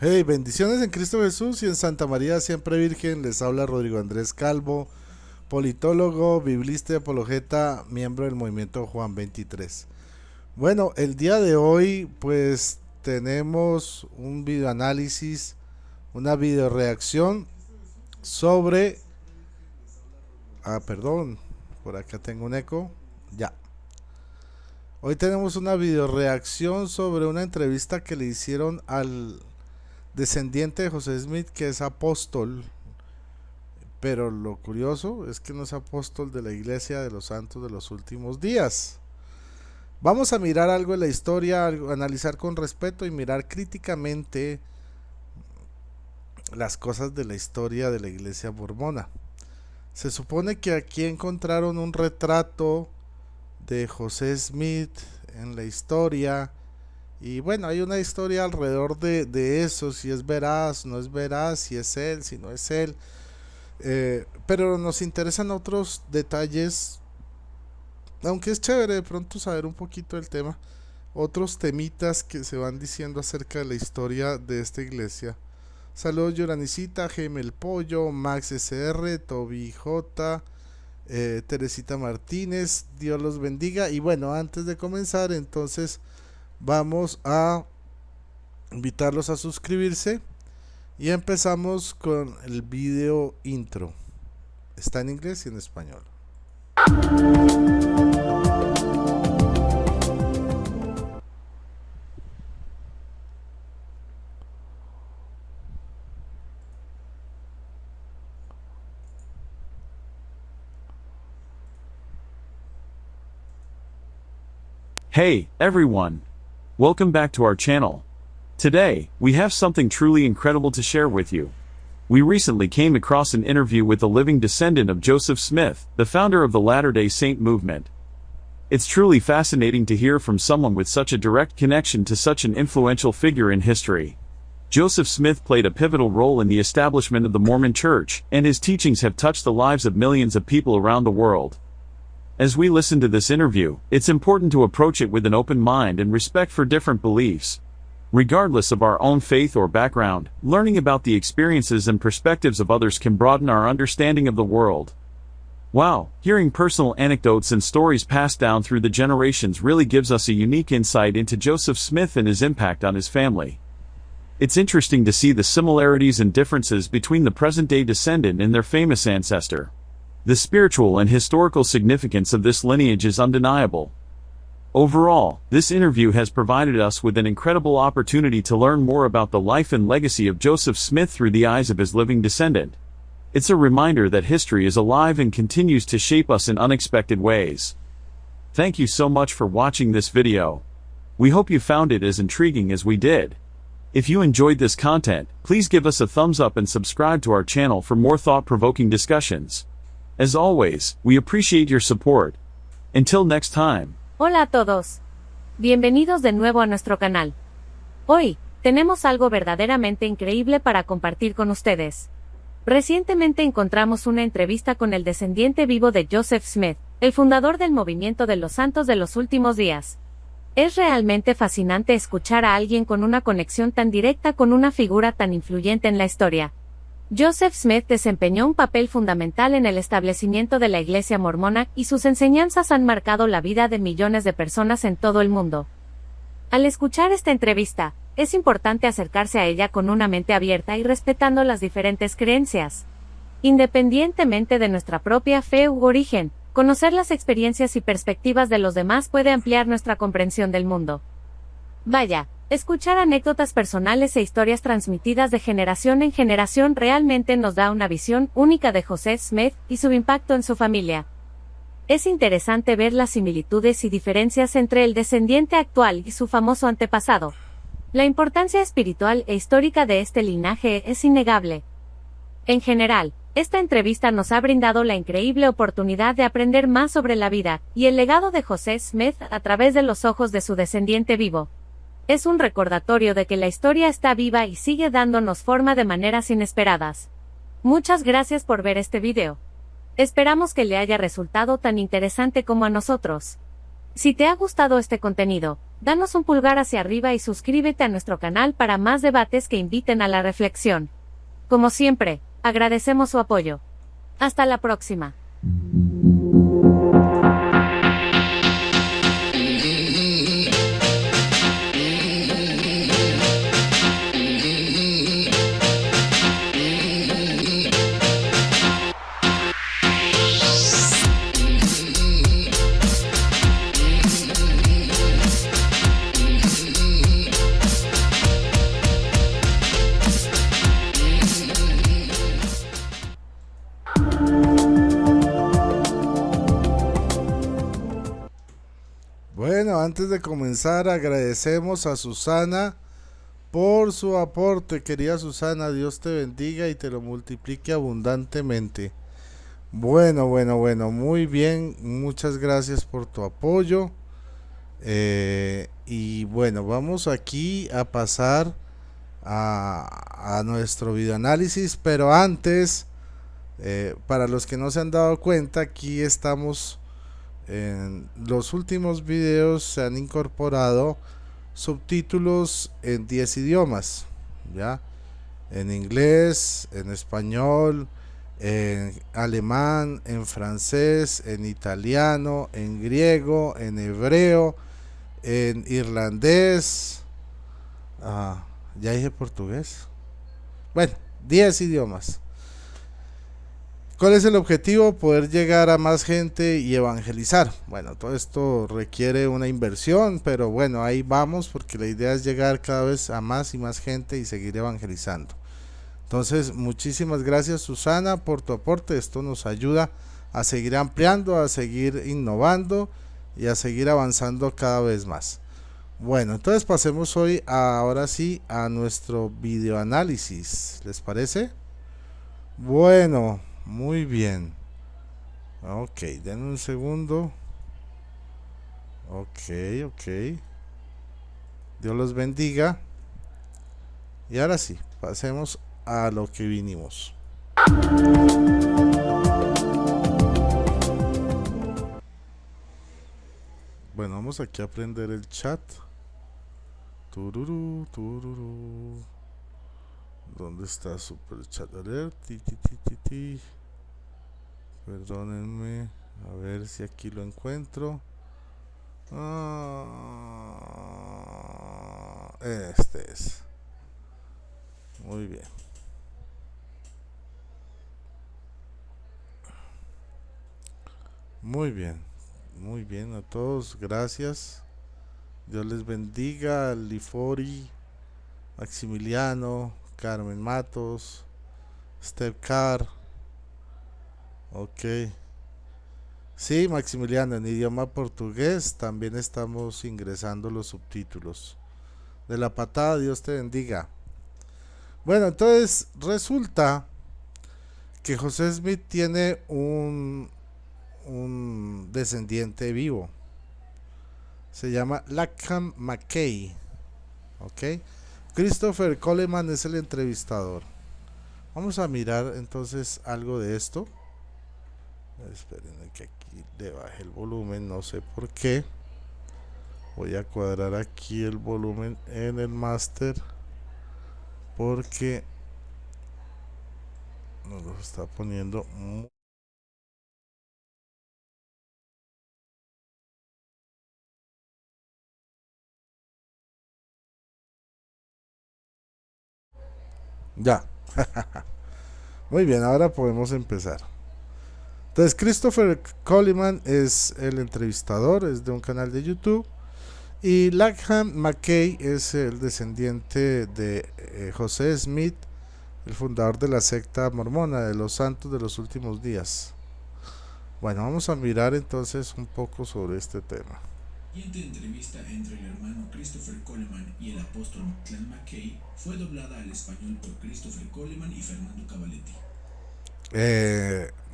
Hey, bendiciones en Cristo Jesús y en Santa María siempre Virgen. Les habla Rodrigo Andrés Calvo, politólogo, biblista y apologeta, miembro del movimiento Juan 23. Bueno, el día de hoy pues tenemos un videoanálisis, una videoreacción sobre... perdón, por acá tengo un eco. Ya. Hoy tenemos una videoreacción sobre una entrevista que le hicieron al descendiente de José Smith, que es apóstol, pero lo curioso es que no es apóstol de la Iglesia de los Santos de los Últimos Días. Vamos a mirar algo de la historia, analizar con respeto y mirar críticamente las cosas de la historia de la Iglesia mormona. Se supone que aquí encontraron un retrato de José Smith en la historia. Y bueno, hay una historia alrededor de eso, si es veraz, no es veraz, si es él, si no es él. Pero nos interesan otros detalles, aunque es chévere de pronto saber un poquito del tema. Otros temitas que se van diciendo acerca de la historia de esta iglesia. Saludos Yoranicita, Gm el Pollo, Max SR, Toby J, Teresita Martínez, Dios los bendiga. Y bueno, antes de comenzar entonces... vamos a invitarlos a suscribirse y empezamos con el video intro. Está en inglés y en español. Hey, everyone! Welcome back to our channel. Today, we have something truly incredible to share with you. We recently came across an interview with a living descendant of Joseph Smith, the founder of the Latter-day Saint movement. It's truly fascinating to hear from someone with such a direct connection to such an influential figure in history. Joseph Smith played a pivotal role in the establishment of the Mormon Church, and his teachings have touched the lives of millions of people around the world. As we listen to this interview, it's important to approach it with an open mind and respect for different beliefs. Regardless of our own faith or background, learning about the experiences and perspectives of others can broaden our understanding of the world. Wow, hearing personal anecdotes and stories passed down through the generations really gives us a unique insight into Joseph Smith and his impact on his family. It's interesting to see the similarities and differences between the present-day descendant and their famous ancestor. The spiritual and historical significance of this lineage is undeniable. Overall, this interview has provided us with an incredible opportunity to learn more about the life and legacy of Joseph Smith through the eyes of his living descendant. It's a reminder that history is alive and continues to shape us in unexpected ways. Thank you so much for watching this video. We hope you found it as intriguing as we did. If you enjoyed this content, please give us a thumbs up and subscribe to our channel for more thought-provoking discussions. As always, we appreciate your support. Until next time. Hola a todos. Bienvenidos de nuevo a nuestro canal. Hoy, tenemos algo verdaderamente increíble para compartir con ustedes. Recientemente encontramos una entrevista con el descendiente vivo de Joseph Smith, el fundador del movimiento de los Santos de los Últimos Días. Es realmente fascinante escuchar a alguien con una conexión tan directa con una figura tan influyente en la historia. Joseph Smith desempeñó un papel fundamental en el establecimiento de la Iglesia mormona y sus enseñanzas han marcado la vida de millones de personas en todo el mundo. Al escuchar esta entrevista, es importante acercarse a ella con una mente abierta y respetando las diferentes creencias. Independientemente de nuestra propia fe u origen, conocer las experiencias y perspectivas de los demás puede ampliar nuestra comprensión del mundo. Vaya, escuchar anécdotas personales e historias transmitidas de generación en generación realmente nos da una visión única de José Smith y su impacto en su familia. Es interesante ver las similitudes y diferencias entre el descendiente actual y su famoso antepasado. La importancia espiritual e histórica de este linaje es innegable. En general, esta entrevista nos ha brindado la increíble oportunidad de aprender más sobre la vida y el legado de José Smith a través de los ojos de su descendiente vivo. Es un recordatorio de que la historia está viva y sigue dándonos forma de maneras inesperadas. Muchas gracias por ver este video. Esperamos que le haya resultado tan interesante como a nosotros. Si te ha gustado este contenido, Danos un pulgar hacia arriba y suscríbete a nuestro canal para más debates que inviten a la reflexión. Como siempre, agradecemos su apoyo. Hasta la próxima. Bueno, antes de comenzar agradecemos a Susana por su aporte. Querida Susana, Dios te bendiga y te lo multiplique abundantemente. Bueno, muy bien, muchas gracias por tu apoyo. Y bueno, vamos aquí a pasar a nuestro videoanálisis, pero antes, para los que no se han dado cuenta, aquí estamos en los últimos videos, se han incorporado subtítulos en 10 idiomas, ya, en inglés, en español, en alemán, en francés, en italiano, en griego, en hebreo, en irlandés, ya dije portugués, bueno, 10 idiomas. ¿Cuál es el objetivo? Poder llegar a más gente y evangelizar. Bueno, todo esto requiere una inversión, pero bueno, ahí vamos, porque la idea es llegar cada vez a más y más gente y seguir evangelizando. Entonces, muchísimas gracias, Susana, por tu aporte. Esto nos ayuda a seguir ampliando, a seguir innovando y a seguir avanzando cada vez más. Bueno, entonces pasemos hoy ahora sí a nuestro videoanálisis. ¿Les parece? Bueno, muy bien. Ok, denme un segundo. Ok. Dios los bendiga. Y ahora sí, pasemos a lo que vinimos. Bueno, vamos aquí a aprender el chat. Tururú. ¿Dónde está Super Chat Alert? Perdónenme, a ver si aquí lo encuentro. Este es. Muy bien. Muy bien a todos, gracias. Dios les bendiga. Lifori, Maximiliano, Carmen Matos, Step Car. Ok. Sí, Maximiliano, en idioma portugués también estamos ingresando los subtítulos. De la patada, Dios te bendiga. Bueno, entonces resulta que José Smith tiene un descendiente vivo. Se llama Lacan McKay. Ok. Christopher Coleman es el entrevistador. Vamos a mirar entonces algo de esto. Esperen que aquí le baje el volumen, no sé por qué. Voy a cuadrar aquí el volumen en el máster porque nos lo está poniendo muy... Ya. Muy bien, ahora podemos empezar. Entonces, Christopher Coleman es el entrevistador, es de un canal de YouTube. Y Lacan McKay es el descendiente de José Smith, el fundador de la secta mormona de los santos de los últimos días. Bueno, vamos a mirar entonces un poco sobre este tema. La siguiente entrevista entre el hermano Christopher Coleman y el apóstol Lacan McKay fue doblada al español por Christopher Coleman y Fernando Cavaletti.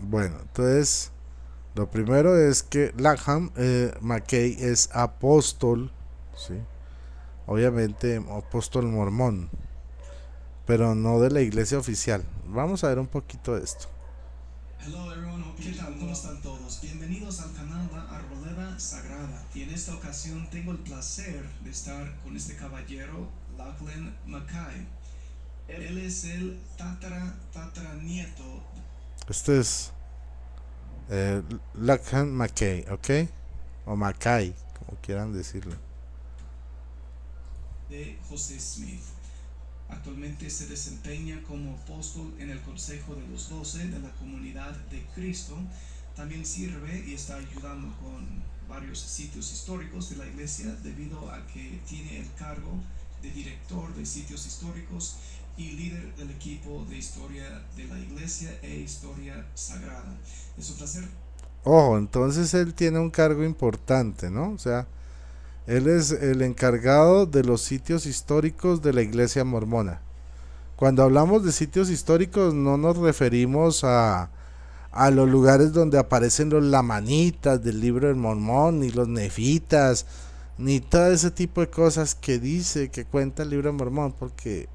Bueno, entonces lo primero es que Lacan McKay es apóstol, ¿sí? Obviamente apóstol mormón, pero no de la iglesia oficial. Vamos a ver un poquito de esto. Hello everyone, ¿qué tal? ¿Cómo están todos? Bienvenidos al canal La Arboleda Sagrada. Y en esta ocasión tengo el placer de estar con este caballero, Lachlan Mackay. Él es el tataranieto. Este es Lachlan Mackay, ¿ok? O Mackay, como quieran decirlo. De José Smith. Actualmente se desempeña como apóstol en el Consejo de los 12 de la Comunidad de Cristo. También sirve y está ayudando con varios sitios históricos de la iglesia debido a que tiene el cargo de director de sitios históricos y líder del equipo de historia de la iglesia e historia sagrada. Es un placer. Ojo, entonces él tiene un cargo importante, ¿no? O sea, él es el encargado de los sitios históricos de la iglesia mormona. Cuando hablamos de sitios históricos no nos referimos a los lugares donde aparecen los lamanitas del libro del Mormón, ni los nefitas, ni todo ese tipo de cosas que dice, que cuenta el libro del Mormón, porque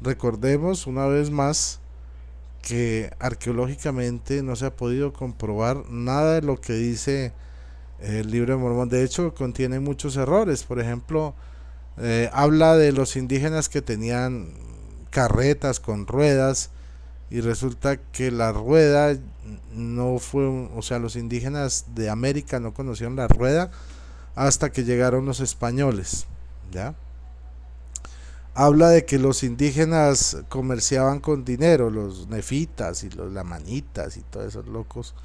recordemos una vez más que arqueológicamente no se ha podido comprobar nada de lo que dice el libro de Mormón. De hecho, contiene muchos errores. Por ejemplo, habla de los indígenas que tenían carretas con ruedas, y resulta que la rueda no fue, o sea, los indígenas de América no conocieron la rueda hasta que llegaron los españoles, ¿ya? Habla de que los indígenas comerciaban con dinero, los nefitas y los lamanitas y todos esos locos.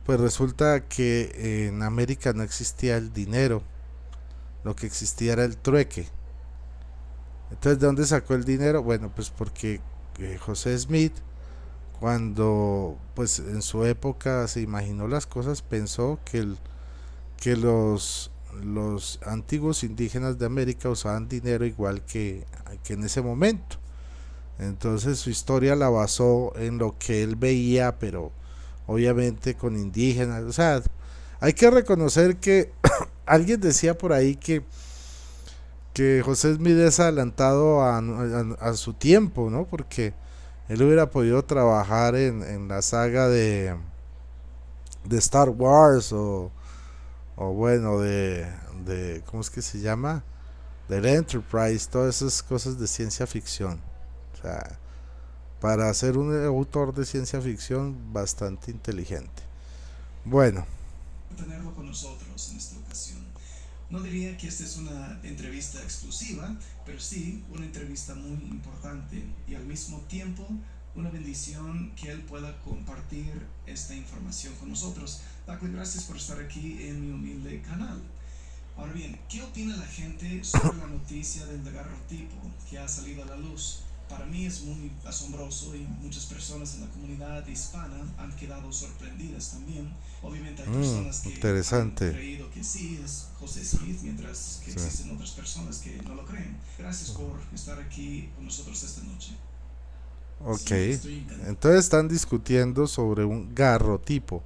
Pues resulta que en América no existía el dinero, lo que existía era el trueque. Entonces, ¿de dónde sacó el dinero? Bueno, pues porque José Smith, cuando pues en su época se imaginó las cosas, pensó que los antiguos indígenas de América usaban dinero igual que en ese momento. Entonces su historia la basó en lo que él veía, pero obviamente con indígenas. O sea, hay que reconocer que alguien decía por ahí que José Smith es adelantado a su tiempo, ¿no? Porque él hubiera podido trabajar en la saga de Star Wars o bueno, de ¿cómo es que se llama? Del Enterprise, todas esas cosas de ciencia ficción. O sea, para ser un autor de ciencia ficción bastante inteligente. Bueno, Tenerlo con nosotros en esta ocasión. No diría que esta es una entrevista exclusiva, pero sí una entrevista muy importante y al mismo tiempo una bendición que él pueda compartir esta información con nosotros. Lachlan, gracias por estar aquí en mi humilde canal. Ahora bien, ¿qué opina la gente sobre la noticia del daguerrotipo que ha salido a la luz? Para mí es muy asombroso y muchas personas en la comunidad hispana han quedado sorprendidas también. Obviamente hay personas que interesante. han creído que sí es José Smith, mientras que existen otras personas que no lo creen. Gracias por estar aquí con nosotros esta noche. Ok, Sí, entonces están discutiendo sobre un garrotipo.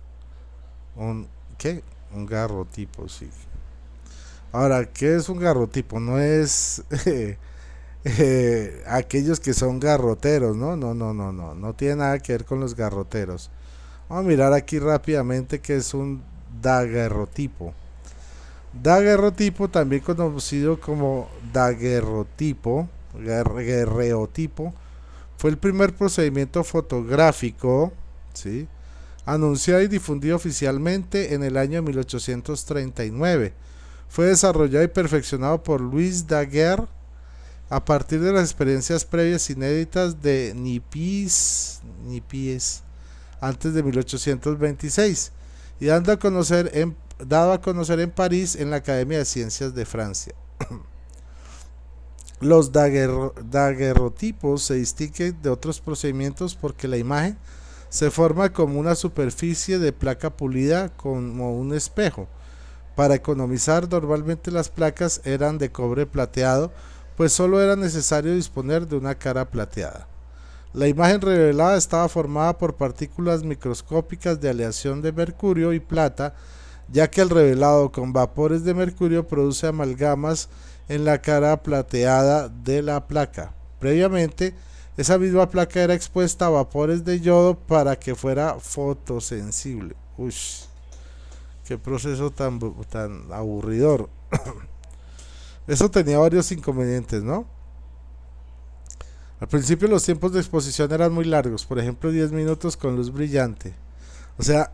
¿Qué? Un garrotipo, sí. Ahora, ¿qué es un garrotipo? No es aquellos que son garroteros, ¿no? No tiene nada que ver con los garroteros. Vamos a mirar aquí rápidamente qué es un daguerrotipo. Daguerrotipo, también conocido como daguerrotipo, guerreotipo, fue el primer procedimiento fotográfico, ¿sí?, anunciado y difundido oficialmente en el año 1839. Fue desarrollado y perfeccionado por Louis Daguerre a partir de las experiencias previas inéditas de Nipies antes de 1826 y dado a conocer en París en la Academia de Ciencias de Francia. Los daguerrotipos se distinguen de otros procedimientos porque la imagen se forma como una superficie de placa pulida como un espejo. Para economizar, normalmente las placas eran de cobre plateado, pues solo era necesario disponer de una cara plateada. La imagen revelada estaba formada por partículas microscópicas de aleación de mercurio y plata, ya que el revelado con vapores de mercurio produce amalgamas en la cara plateada de la placa. Previamente, Esa misma placa era expuesta a vapores de yodo para que fuera fotosensible. Uy, qué proceso tan aburridor. Eso tenía varios inconvenientes, ¿no? Al principio los tiempos de exposición eran muy largos, por ejemplo 10 minutos con luz brillante. O sea,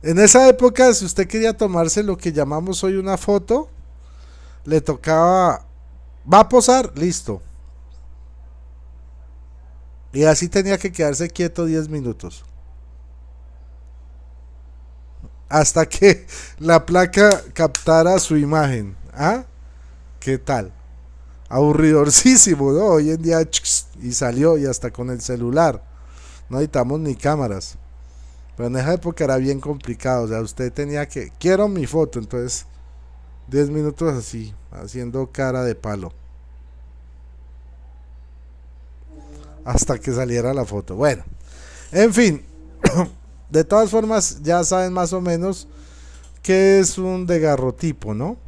en esa época, si usted quería tomarse lo que llamamos hoy una foto, le tocaba, va a posar, listo. Y así tenía que quedarse quieto 10 minutos. Hasta que la placa captara su imagen. ¿Ah? ¿Qué tal? Aburridorcísimo, ¿no? Hoy en día y salió, y hasta con el celular. No necesitamos ni cámaras. Pero en esa época era bien complicado. O sea, usted tenía que, quiero mi foto. Entonces 10 minutos así, haciendo cara de palo, hasta que saliera la foto. Bueno, en fin, de todas formas ya saben más o menos qué es un daguerrotipo, ¿no?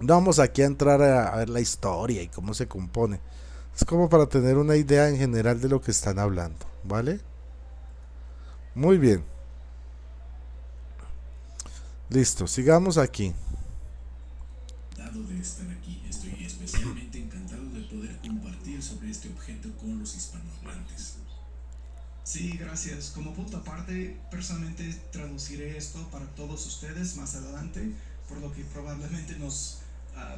No vamos aquí a entrar a ver la historia y cómo se compone. Es como para tener una idea en general de lo que están hablando, ¿vale? Muy bien. Listo, sigamos aquí. De estar aquí, estoy especialmente encantado de poder compartir sobre este objeto con los hispanohablantes. Sí, gracias. Como punto aparte, personalmente traduciré esto para todos ustedes más adelante, por lo que probablemente nos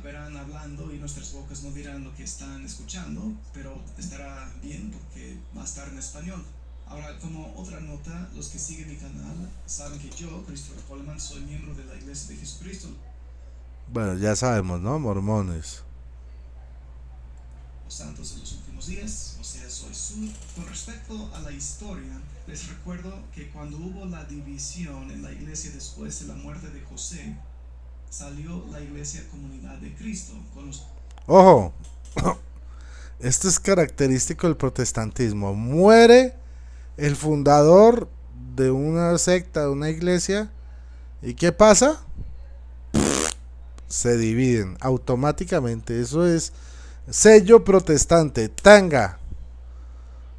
verán hablando y nuestras bocas no dirán lo que están escuchando, pero estará bien porque va a estar en español. Ahora, como otra nota, los que siguen mi canal saben que yo, Christopher Coleman, soy miembro de la Iglesia de Jesucristo. Bueno, ya sabemos, ¿no? Mormones. Los santos en los últimos días, o sea, soy sur. Con respecto a la historia, les recuerdo que cuando hubo la división en la iglesia después de la muerte de José, salió la iglesia Comunidad de Cristo con los... Ojo, esto es característico del protestantismo. Muere el fundador de una secta, de una iglesia, ¿y qué pasa? Se dividen automáticamente. Eso es sello protestante. Tanga.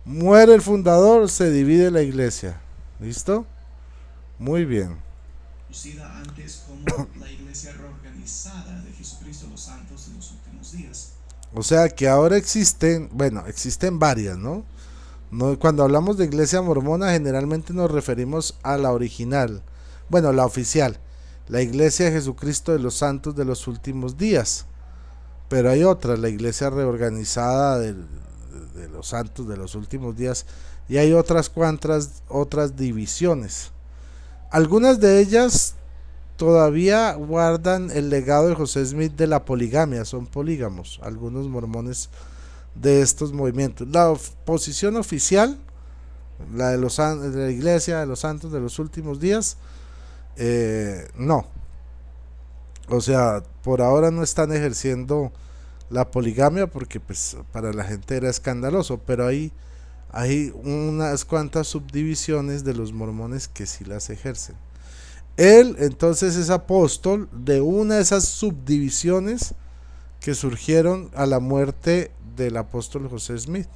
Muere el fundador, se divide la iglesia. ¿Listo? Muy bien. Conocida antes como la iglesia reorganizada de Jesucristo los santos en los últimos días. O sea que ahora existen, bueno, existen varias, ¿no? Cuando hablamos de iglesia mormona generalmente nos referimos a la original, bueno, la oficial, la iglesia de Jesucristo de los santos de los últimos días. Pero hay otra, la iglesia reorganizada de los santos de los últimos días, y hay otras divisiones. Algunas de ellas todavía guardan el legado de José Smith de la poligamia, son polígamos, algunos mormones de estos movimientos. La posición oficial, la de la iglesia de los santos de los últimos días, no. O sea, por ahora no están ejerciendo la poligamia porque pues para la gente era escandaloso, pero hay unas cuantas subdivisiones de los mormones que sí las ejercen. Él entonces es apóstol de una de esas subdivisiones que surgieron a la muerte del apóstol José Smith.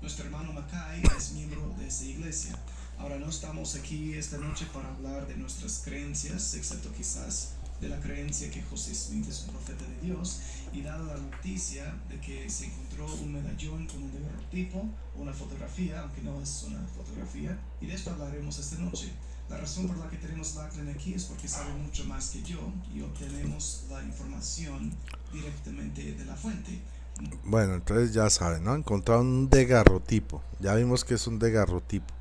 Nuestro hermano Mackay es miembro de esa iglesia. Ahora no estamos aquí esta noche para hablar de nuestras creencias, excepto quizás de la creencia que José Smith es un profeta de Dios, y dada la noticia de que se encontró un medallón con un daguerrotipo, una fotografía, aunque no es una fotografía, y de esto hablaremos esta noche. La razón por la que tenemos Lachlan aquí es porque sabe mucho más que yo y obtenemos la información directamente de la fuente. Bueno, entonces ya saben, ¿no? Encontraron un daguerrotipo. Ya vimos que es un daguerrotipo.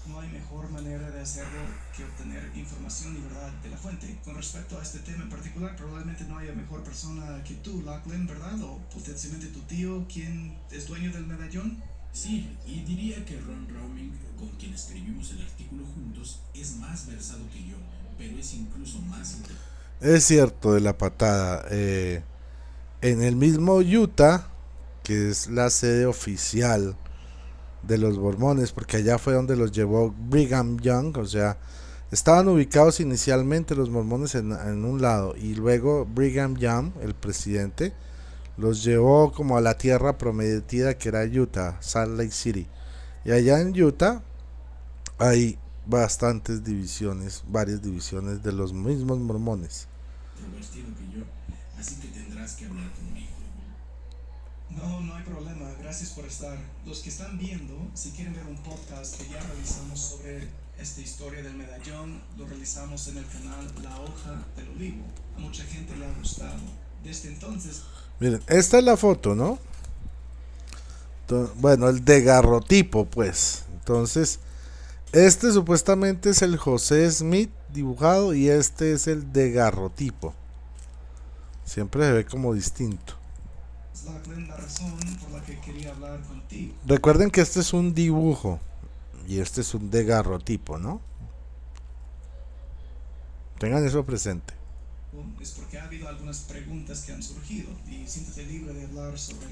No hay mejor manera de hacerlo que obtener información y verdad de la fuente. Con respecto a este tema en particular, probablemente no haya mejor persona que tú, Lachlan, ¿verdad? O potencialmente tu tío, quien es dueño del medallón. Sí, y diría que Ron Roaming, con quien escribimos el artículo juntos, es más versado que yo, pero es incluso más... Es cierto, de la patada. En el mismo Utah, que es la sede oficial de los mormones, porque allá fue donde los llevó Brigham Young, o sea, estaban ubicados inicialmente los mormones en un lado, y luego Brigham Young, el presidente, los llevó como a la tierra prometida que era Utah, Salt Lake City. Y allá en Utah hay bastantes divisiones, varias divisiones de los mismos mormones. Vestido que yo, así que tendrás que hablar conmigo. No, no hay problema, gracias por estar. Los que están viendo, si quieren ver un podcast que ya realizamos sobre esta historia del medallón, lo realizamos en el canal La Hoja del Olivo. A mucha gente le ha gustado. Desde entonces... Miren, esta es la foto, ¿no? Bueno, el daguerrotipo, pues. Entonces, este supuestamente es el José Smith dibujado y este es el daguerrotipo. Siempre se ve como distinto. La razón por la que quería hablar contigo. Recuerden que este es un dibujo y este es un daguerrotipo, ¿no? Tengan eso presente. Es porque ha habido algunas preguntas que han surgido y siéntete libre de hablar sobre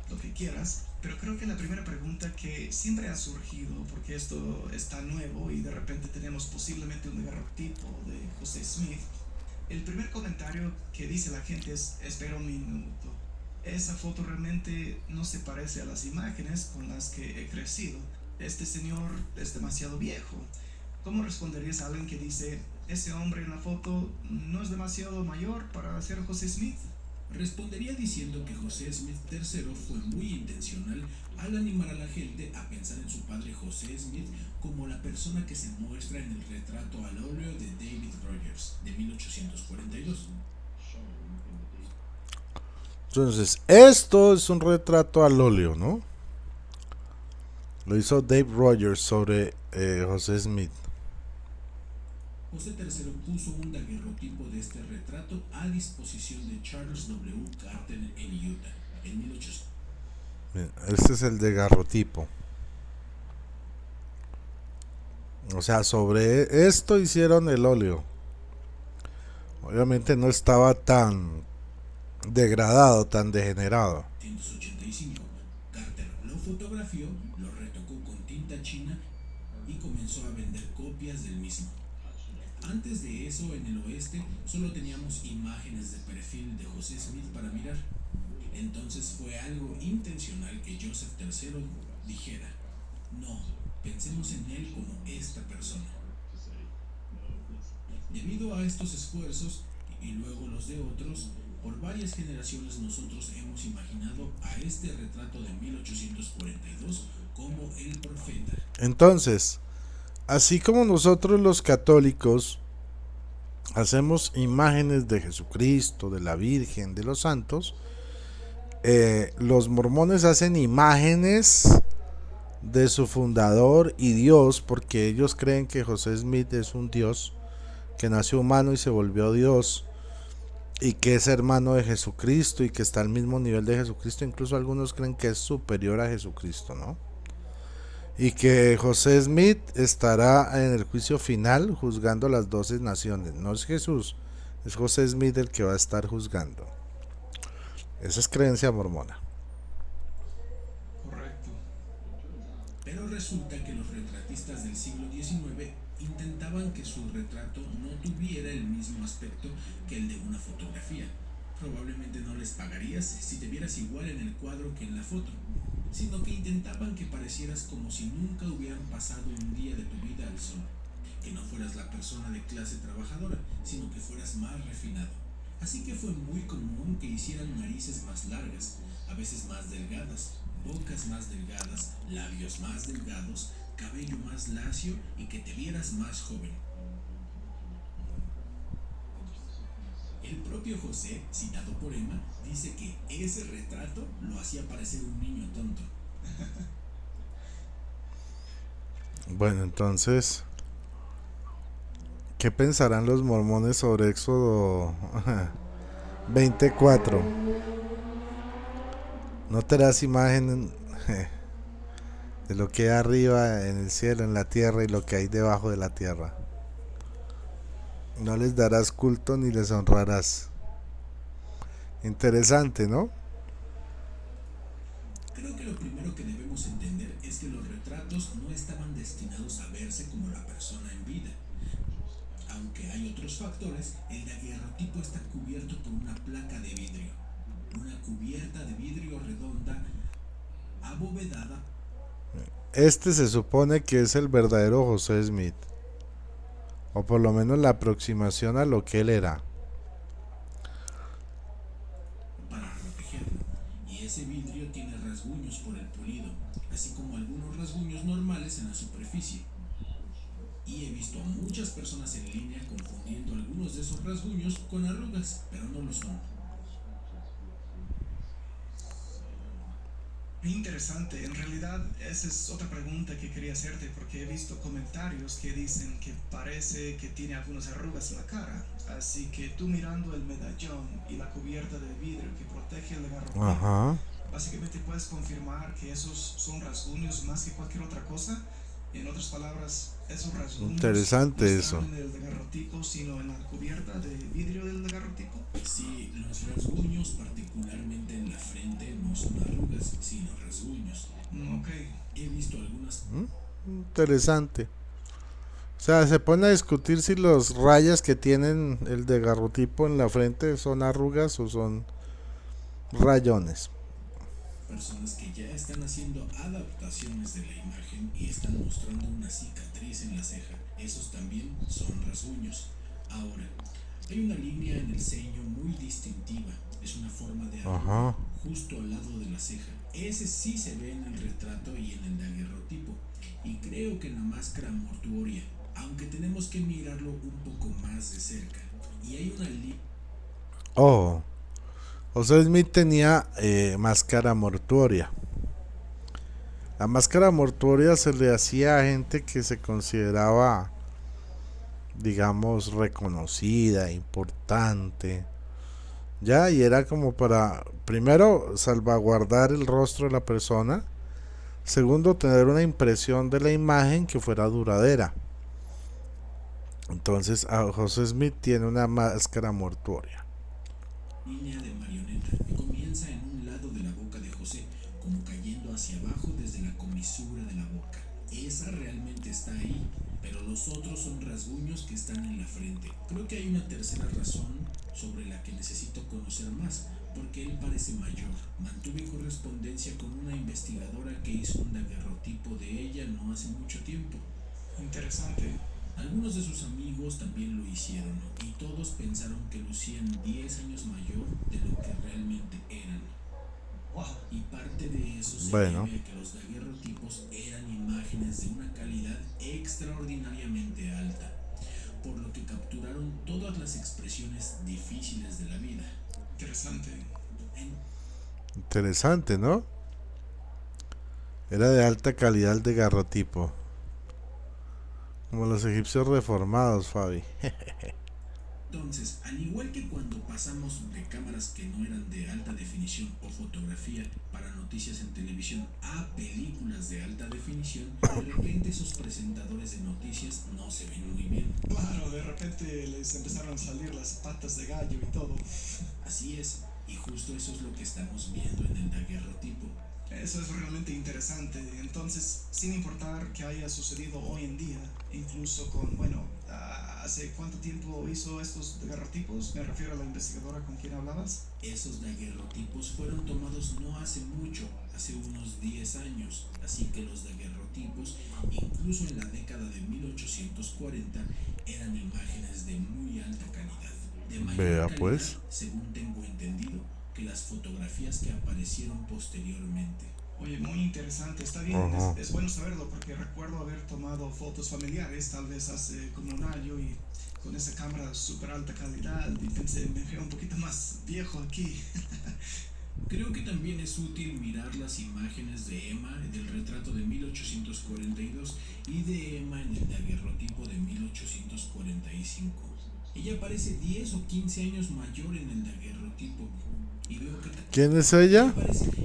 lo que quieras, pero creo que la primera pregunta que siempre ha surgido, porque esto está nuevo y de repente tenemos posiblemente un daguerrotipo de José Smith, el primer comentario que dice la gente es: espera un minuto, esa foto realmente no se parece a las imágenes con las que he crecido, este señor es demasiado viejo. ¿Cómo responderías a alguien que dice: ese hombre en la foto no es demasiado mayor para ser José Smith? Respondería diciendo que José Smith III fue muy intencional al animar a la gente a pensar en su padre José Smith como la persona que se muestra en el retrato al óleo de David Rogers de 1842. Entonces, esto es un retrato al óleo, ¿no? Lo hizo Dave Rogers sobre José Smith. José III puso un daguerrotipo de este retrato a disposición de Charles W. Carter en Utah en 1800. Bien, este es el daguerrotipo. O sea, sobre esto hicieron el óleo. Obviamente no estaba tan degradado, tan degenerado. 1985. Carter lo fotografió, lo retocó con tinta china y comenzó a vender copias del mismo. Antes de eso, en el oeste, solo teníamos imágenes de perfil de José Smith para mirar. Entonces fue algo intencional que Joseph III dijera: no, pensemos en él como esta persona. Debido a estos esfuerzos, y luego los de otros, por varias generaciones nosotros hemos imaginado a este retrato de 1842 como el profeta. Entonces, así como nosotros los católicos hacemos imágenes de Jesucristo, de la Virgen, de los santos, los mormones hacen imágenes de su fundador y Dios, porque ellos creen que José Smith es un Dios que nació humano y se volvió Dios, y que es hermano de Jesucristo y que está al mismo nivel de Jesucristo. Incluso algunos creen que es superior a Jesucristo, ¿no? Y que José Smith estará en el juicio final juzgando las 12 naciones. No es Jesús, es José Smith el que va a estar juzgando. Esa es creencia mormona. Correcto. Pero resulta que los retratistas del siglo XIX intentaban que su retrato no tuviera el mismo aspecto que el de una fotografía. Probablemente no les pagarías si te vieras igual en el cuadro que en la foto, sino que intentaban que parecieras como si nunca hubieran pasado un día de tu vida al sol, que no fueras la persona de clase trabajadora, sino que fueras más refinado. Así que fue muy común que hicieran narices más largas, a veces más delgadas, bocas más delgadas, labios más delgados, cabello más lacio y que te vieras más joven. El propio José, citado por Emma, dice que ese retrato lo hacía parecer un niño tonto. Bueno, entonces, ¿qué pensarán los mormones sobre Éxodo 24? No te darás imagen de lo que hay arriba en el cielo, en la tierra y lo que hay debajo de la tierra. No les darás culto ni les honrarás. Interesante, ¿no? Creo que lo primero que debemos entender es que los retratos no estaban destinados a verse como la persona en vida. Aunque hay otros factores, el daguerrotipo está cubierto por una placa de vidrio. una cubierta de vidrio redonda abovedada. Este se supone que es el verdadero José Smith, o por lo menos la aproximación a lo que él era. Para protegerlo, y ese vidrio tiene rasguños por el pulido, así como algunos rasguños normales en la superficie. Y he visto a muchas personas en línea confundiendo algunos de esos rasguños con arrugas, pero no lo son. Interesante, en realidad esa es otra pregunta que quería hacerte porque he visto comentarios que dicen que parece que tiene algunas arrugas en la cara, así que tú mirando el medallón y la cubierta de vidrio que protege el daguerrotipo, Ajá. básicamente puedes confirmar que esos son rasguños más que cualquier otra cosa. En otras palabras, esos rasguños Interesante no eso. están en el daguerrotipo, sino en la cubierta de vidrio del daguerrotipo. Sí, los rasguños, particularmente en la frente, no son arrugas, sino rasguños. Ok. He visto algunas. Interesante. O sea, se pone a discutir si los rayas que tienen el daguerrotipo en la frente son arrugas o son rayones. Personas que ya están haciendo adaptaciones de la imagen y están mostrando una cicatriz en la ceja. Esos también son rasguños. Ahora, hay una línea en el ceño muy distintiva. Es una forma de arruga justo al lado de la ceja. Ese sí se ve en el retrato y en el daguerrotipo. Y creo que en la máscara mortuoria, aunque tenemos que mirarlo un poco más de cerca. Y hay una línea. Oh. José Smith tenía máscara mortuoria. La máscara mortuoria se le hacía a gente que se consideraba, digamos, reconocida, importante. Ya, y era como para, primero, salvaguardar el rostro de la persona. Segundo, tener una impresión de la imagen que fuera duradera. Entonces, José Smith tiene una máscara mortuoria. Línea de marioneta que comienza en un lado de la boca de José, como cayendo hacia abajo desde la comisura de la boca. Esa realmente está ahí, pero los otros son rasguños que están en la frente. Creo que hay una tercera razón sobre la que necesito conocer más, porque él parece mayor. Mantuve correspondencia con una investigadora que hizo un daguerrotipo de ella no hace mucho tiempo. Interesante. Algunos de sus amigos también lo hicieron y todos pensaron que lucían 10 años mayor de lo que realmente eran. Wow. Y parte de eso se Bueno. debe a que los daguerrotipos eran imágenes de una calidad extraordinariamente alta, por lo que capturaron todas las expresiones difíciles de la vida. Interesante. Interesante, ¿no? Era de alta calidad el daguerrotipo. Como los egipcios reformados, Fabi. Entonces, al igual que cuando pasamos de cámaras que no eran de alta definición o fotografía para noticias en televisión a películas de alta definición, de repente esos presentadores de noticias no se ven muy bien. Claro, de repente les empezaron a salir las patas de gallo y todo. Así es, y justo eso es lo que estamos viendo en el daguerrotipo. Eso es realmente interesante. Entonces, sin importar que haya sucedido hoy en día, incluso con, bueno, ¿hace cuánto tiempo hizo estos daguerrotipos? Me refiero a la investigadora con quien hablabas. Esos daguerrotipos fueron tomados no hace mucho, hace unos 10 años, así que los daguerrotipos, incluso en la década de 1840, eran imágenes de muy alta calidad. De mayor Vea, calidad, pues. según tengo entendido, que las fotografías que aparecieron posteriormente. Oye, muy interesante, está bien, es bueno saberlo porque recuerdo haber tomado fotos familiares tal vez hace como un año y con esa cámara súper alta calidad y pensé, me veo un poquito más viejo aquí. Creo que también es útil mirar las imágenes de Emma del retrato de 1842 y de Emma en el daguerrotipo de 1845. Ella parece 10 o 15 años mayor en el daguerrotipo. Y veo que ¿Quién es ella?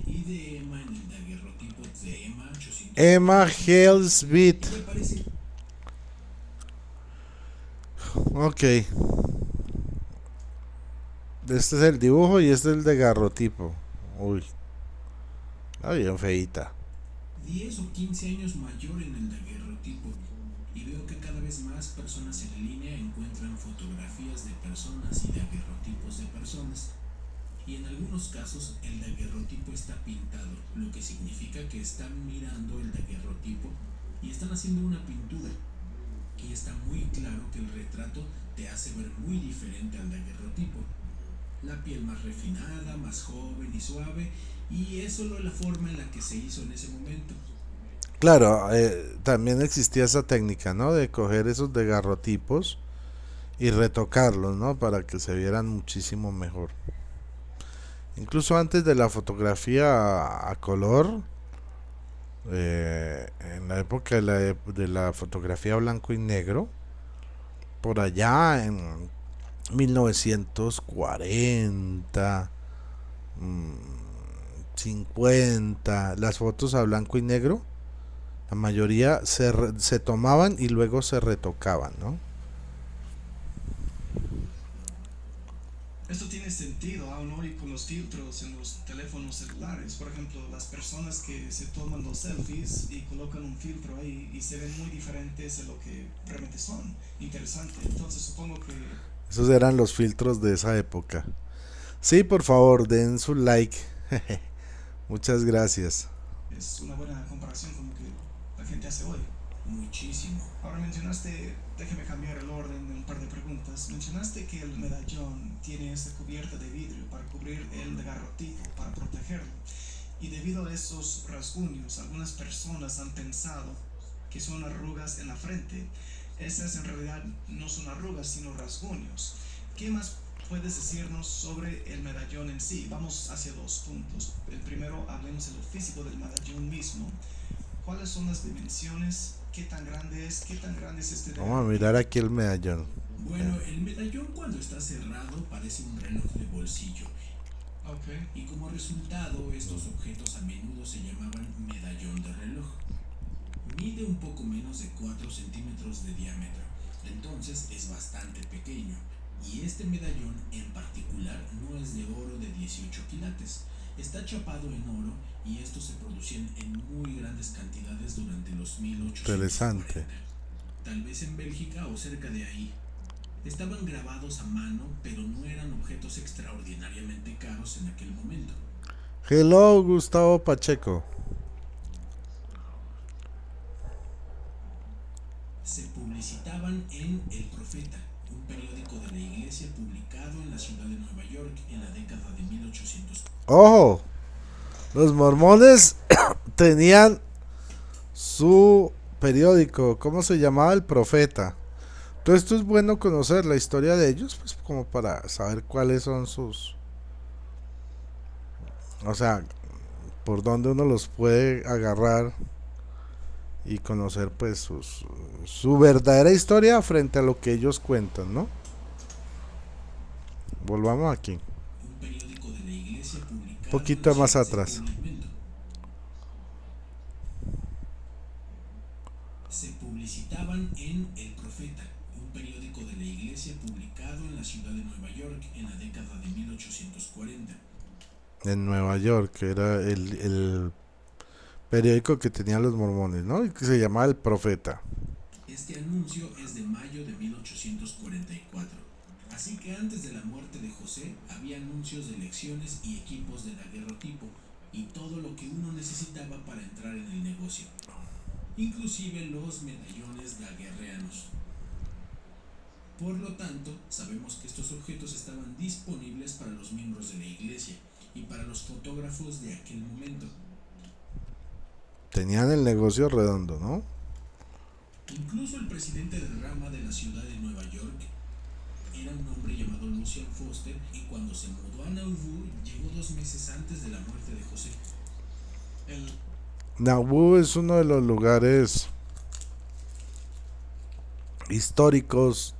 y de Emma en el daguerrotipo de Emma 800. Emma Hale Smith. Ella parece. Ok. Este es el dibujo y este es el daguerrotipo. Uy. Está bien feita. 10 o 15 años mayor en el daguerrotipo. Y veo que cada vez más personas en línea encuentran fotografías de personas y daguerrotipos de personas. y en algunos casos el daguerrotipo está pintado, lo que significa que están mirando el daguerrotipo y están haciendo una pintura. Y está muy claro que el retrato te hace ver muy diferente al daguerrotipo. La piel más refinada, más joven y suave, y es solo la forma en la que se hizo en ese momento. Claro, también existía esa técnica, ¿no? De coger esos daguerrotipos y retocarlos, ¿no? Para que se vieran muchísimo mejor. Incluso antes de la fotografía a color, en la época de la fotografía blanco y negro, por allá en 1940, 50, las fotos a blanco y negro, la mayoría se tomaban y luego se retocaban, ¿no? Esto tiene sentido aún hoy con los filtros en los teléfonos celulares. Por ejemplo, las personas que se toman los selfies y colocan un filtro ahí y se ven muy diferentes de lo que realmente son. Interesante. Entonces supongo que Esos eran los filtros de esa época. Sí, por favor, den su like. Muchas gracias. es una buena comparación con lo que la gente hace hoy. Muchísimo. Ahora mencionaste, déjeme cambiar el orden de un par de preguntas. Mencionaste que el medallón tiene esta cubierta de vidrio para cubrir el daguerrotipo, para protegerlo. Y debido a esos rasguños, algunas personas han pensado que son arrugas en la frente. Esas en realidad no son arrugas, sino rasguños. ¿Qué más puedes decirnos sobre el medallón en sí? Vamos hacia dos puntos. El primero, hablemos de lo físico del medallón mismo. ¿Cuáles son las dimensiones? ¿Qué tan grande es? ¿Qué tan grande es este Vamos a mirar aquí el medallón. Bueno, el medallón cuando está cerrado parece un reloj de bolsillo. Ok. Y como resultado, estos objetos a menudo se llamaban medallón de reloj. Mide un poco menos de 4 centímetros de diámetro, entonces es bastante pequeño. Y este medallón en particular no es de oro de 18 quilates. Está chapado en oro y estos se producían en muy grandes cantidades durante los 1840. Interesante. Tal vez en Bélgica o cerca de ahí. Estaban grabados a mano, pero no eran objetos extraordinariamente caros en aquel momento. Hello, Gustavo Pacheco. Se publicitaban en El Profeta, un periódico de la iglesia publicado en la ciudad de Nueva York en la década de 1800. ¡Ojo! Los mormones tenían su periódico. ¿Cómo se llamaba? El Profeta. Entonces esto es bueno conocer la historia de ellos, pues como para saber cuáles son sus... O sea, por dónde uno los puede agarrar y conocer pues su verdadera historia frente a lo que ellos cuentan, ¿no? Volvamos aquí. Un periódico de la iglesia publicado Un poquito más en atrás. Se publicitaban en El Profeta, un periódico de la iglesia publicado en la ciudad de Nueva York en la década de 1840. En Nueva York, que era el periódico que tenían los mormones, ¿no? Y que se llamaba El Profeta. Este anuncio es de mayo de 1844. Así que antes de la muerte de José había anuncios de lecciones y equipos de daguerrotipo y todo lo que uno necesitaba para entrar en el negocio, inclusive los medallones daguerreanos. Por lo tanto, sabemos que estos objetos estaban disponibles para los miembros de la iglesia y para los fotógrafos de aquel momento. Tenían el negocio redondo, ¿no? Incluso el presidente de rama de la ciudad de Nueva York era un hombre llamado Lucian Foster, y cuando se mudó a Nauvoo llegó 2 meses antes de la muerte de José. Nauvoo es uno de los lugares históricos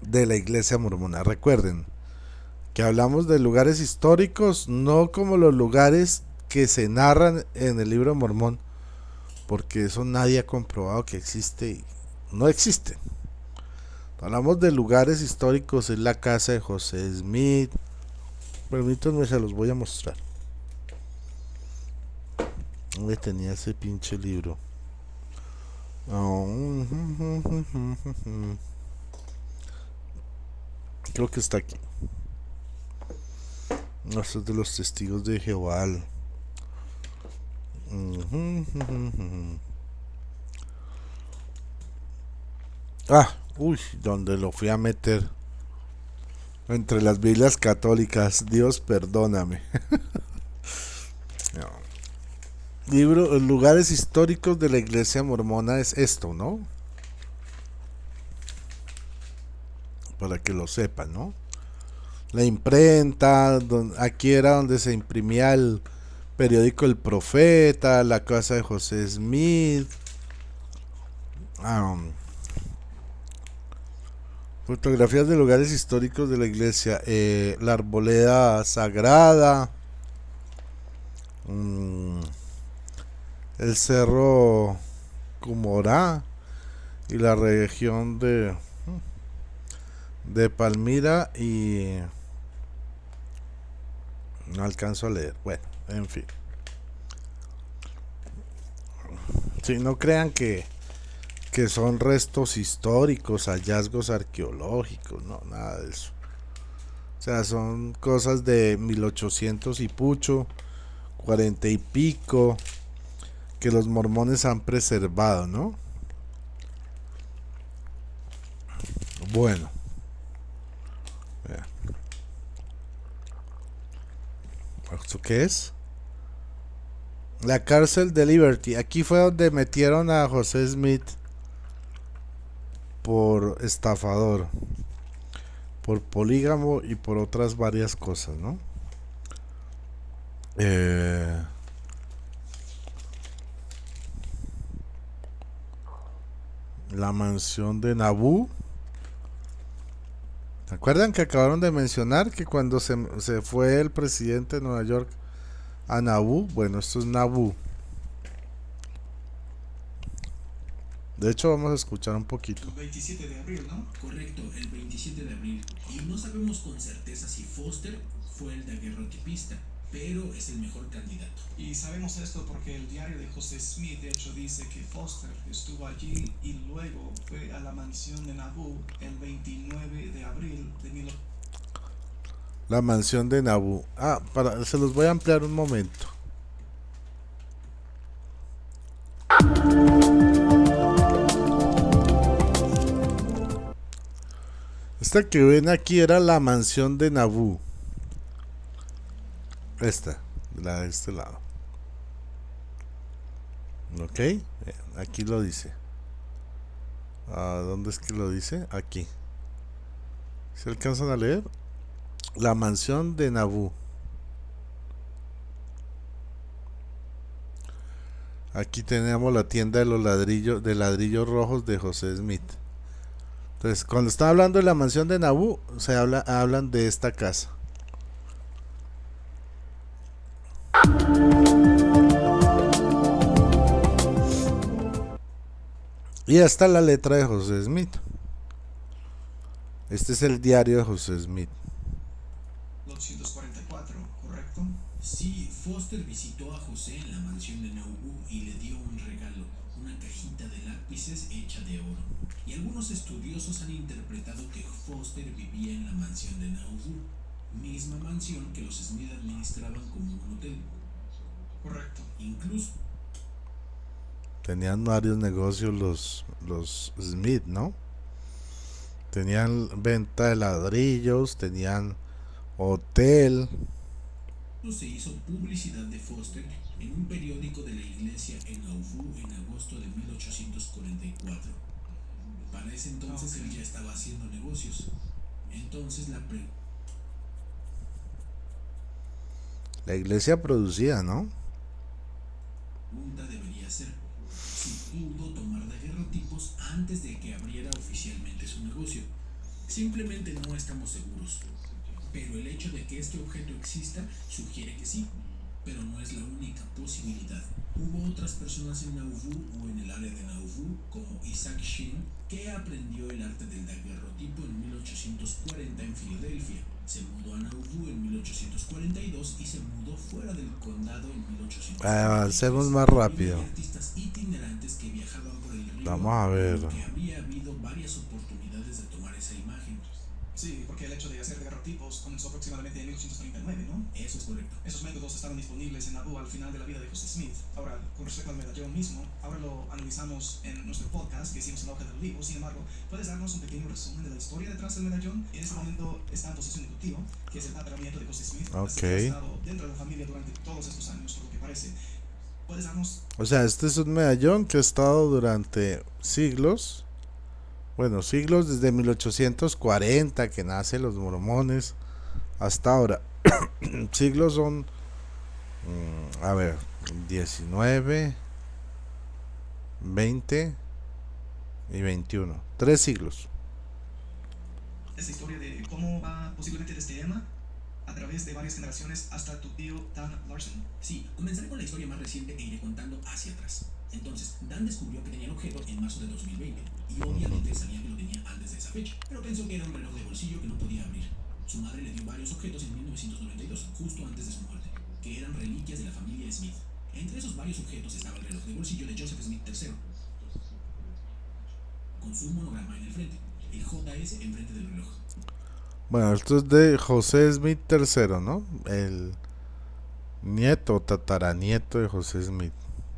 de la iglesia mormona. Recuerden que hablamos de lugares históricos, no como los lugares que se narran en el libro Mormón, porque eso nadie ha comprobado que existe y no existe. Hablamos de lugares históricos, es la casa de José Smith. Permítanme, se los voy a mostrar. ¿Dónde tenía ese pinche libro? Creo que está aquí. Estos de los testigos de Jehová. Uy, donde lo fui a meter. Entre las Biblias católicas. Dios perdóname. Libro, lugares históricos de la iglesia mormona es esto, ¿no? Para que lo sepan, ¿no? La imprenta, aquí era donde se imprimía el periódico El Profeta, la casa de José Smith. Fotografías de lugares históricos de la iglesia, la arboleda sagrada, el cerro Cumorá y la región de Palmira y no alcanzo a leer. Bueno, en fin. Si no crean que son restos históricos, hallazgos arqueológicos, no, nada de eso. O sea, son cosas de 1800 y pucho, 40 y pico, que los mormones han preservado, ¿no? Bueno. ¿Esto qué es? La cárcel de Liberty. Aquí fue donde metieron a José Smith por estafador, por polígamo y por otras varias cosas, ¿no? La mansión de Nabú. ¿Se acuerdan que acabaron de mencionar que cuando se fue el presidente de Nueva York a Nabú? Bueno, esto es Nabú. De hecho, vamos a escuchar un poquito. El 27 de abril, ¿no? Correcto, el 27 de abril. Y no sabemos con certeza si Foster fue el daguerrotipista, pero es el mejor candidato. Y sabemos esto porque el diario de José Smith de hecho dice que Foster estuvo allí y luego fue a la mansión de Nabú el 29 de abril de 1800. La mansión de Nabú. Se los voy a ampliar un momento. Esta que ven aquí era la mansión de Nabú. Esta, la de este lado. Ok, aquí lo dice. ¿Dónde es que lo dice? Aquí. ¿Se alcanzan a leer? La mansión de Nabú. Aquí tenemos la tienda de los ladrillos rojos de José Smith. Entonces, cuando está hablando de la mansión de Nabú, hablan de esta casa. Y esta es la letra de José Smith. Este es el diario de José Smith. 244, ¿correcto? Sí, Foster visitó a José en la mansión de Nauvoo y le dio un regalo, una cajita de lápices hecha de oro. Y algunos estudiosos han interpretado que Foster vivía en la mansión de Nauvoo, misma mansión que los Smith administraban como un hotel. Correcto. Incluso tenían varios negocios los Smith, ¿no? Tenían venta de ladrillos, tenían hotel. se hizo publicidad de Foster en un periódico de la iglesia en Nauvoo en agosto de 1844. Para ese entonces él ya estaba haciendo negocios. Entonces la iglesia producía, ¿no? pregunta debería ser si pudo tomar daguerrotipos antes de que abriera oficialmente su negocio. Simplemente no estamos seguros, pero el hecho de que este objeto exista sugiere que sí, pero no es la única posibilidad. Hubo otras personas en Nauvoo o en el área de Nauvoo, como Isaac Sheen, que aprendió el arte del daguerrotipo en 1840 en Filadelfia. Se mudó a Nauvoo en 1842 y se mudó fuera del condado en 1843. Avancemos más rápido. Artistas itinerantes que viajaban por el río. Vamos a ver. Que había habido varias oportunidades de tomar esa imagen. Sí, porque el hecho de hacer daguerrotipos comenzó aproximadamente en 1839, ¿no? Eso es correcto. Esos métodos estaban disponibles en Naboo al final de la vida de José Smith. Ahora, con respecto al medallón mismo, ahora lo analizamos en nuestro podcast que hicimos en la hoja del libro. Sin embargo, ¿puedes darnos un pequeño resumen de la historia detrás del medallón? En este momento está en posesión de tu tío, que es el tataranieto de José Smith. Así que ha estado dentro de la familia durante todos estos años, por lo que parece. ¿Puedes darnos? O sea, este es un medallón que ha estado durante siglos. Bueno, siglos desde 1840 que nacen los mormones hasta ahora. Siglos son, a ver, 19, 20 y 21. 3 siglos. Esta historia de cómo va posiblemente desde Emma a través de varias generaciones hasta tu tío Dan Larson. Sí, comenzaré con la historia más reciente e iré contando hacia atrás. Entonces, Dan descubrió que tenía el objeto en marzo de 2020 y obviamente sabía que lo tenía antes de esa fecha, pero pensó que era un reloj de bolsillo que no podía abrir. Su madre le dio varios objetos en 1992, justo antes de su muerte, que eran reliquias de la familia Smith. Entre esos varios objetos estaba el reloj de bolsillo de Joseph Smith III, con su monograma en el frente, el JS enfrente del reloj. Bueno, esto es de José Smith III, ¿no? El nieto, tataranieto de José Smith.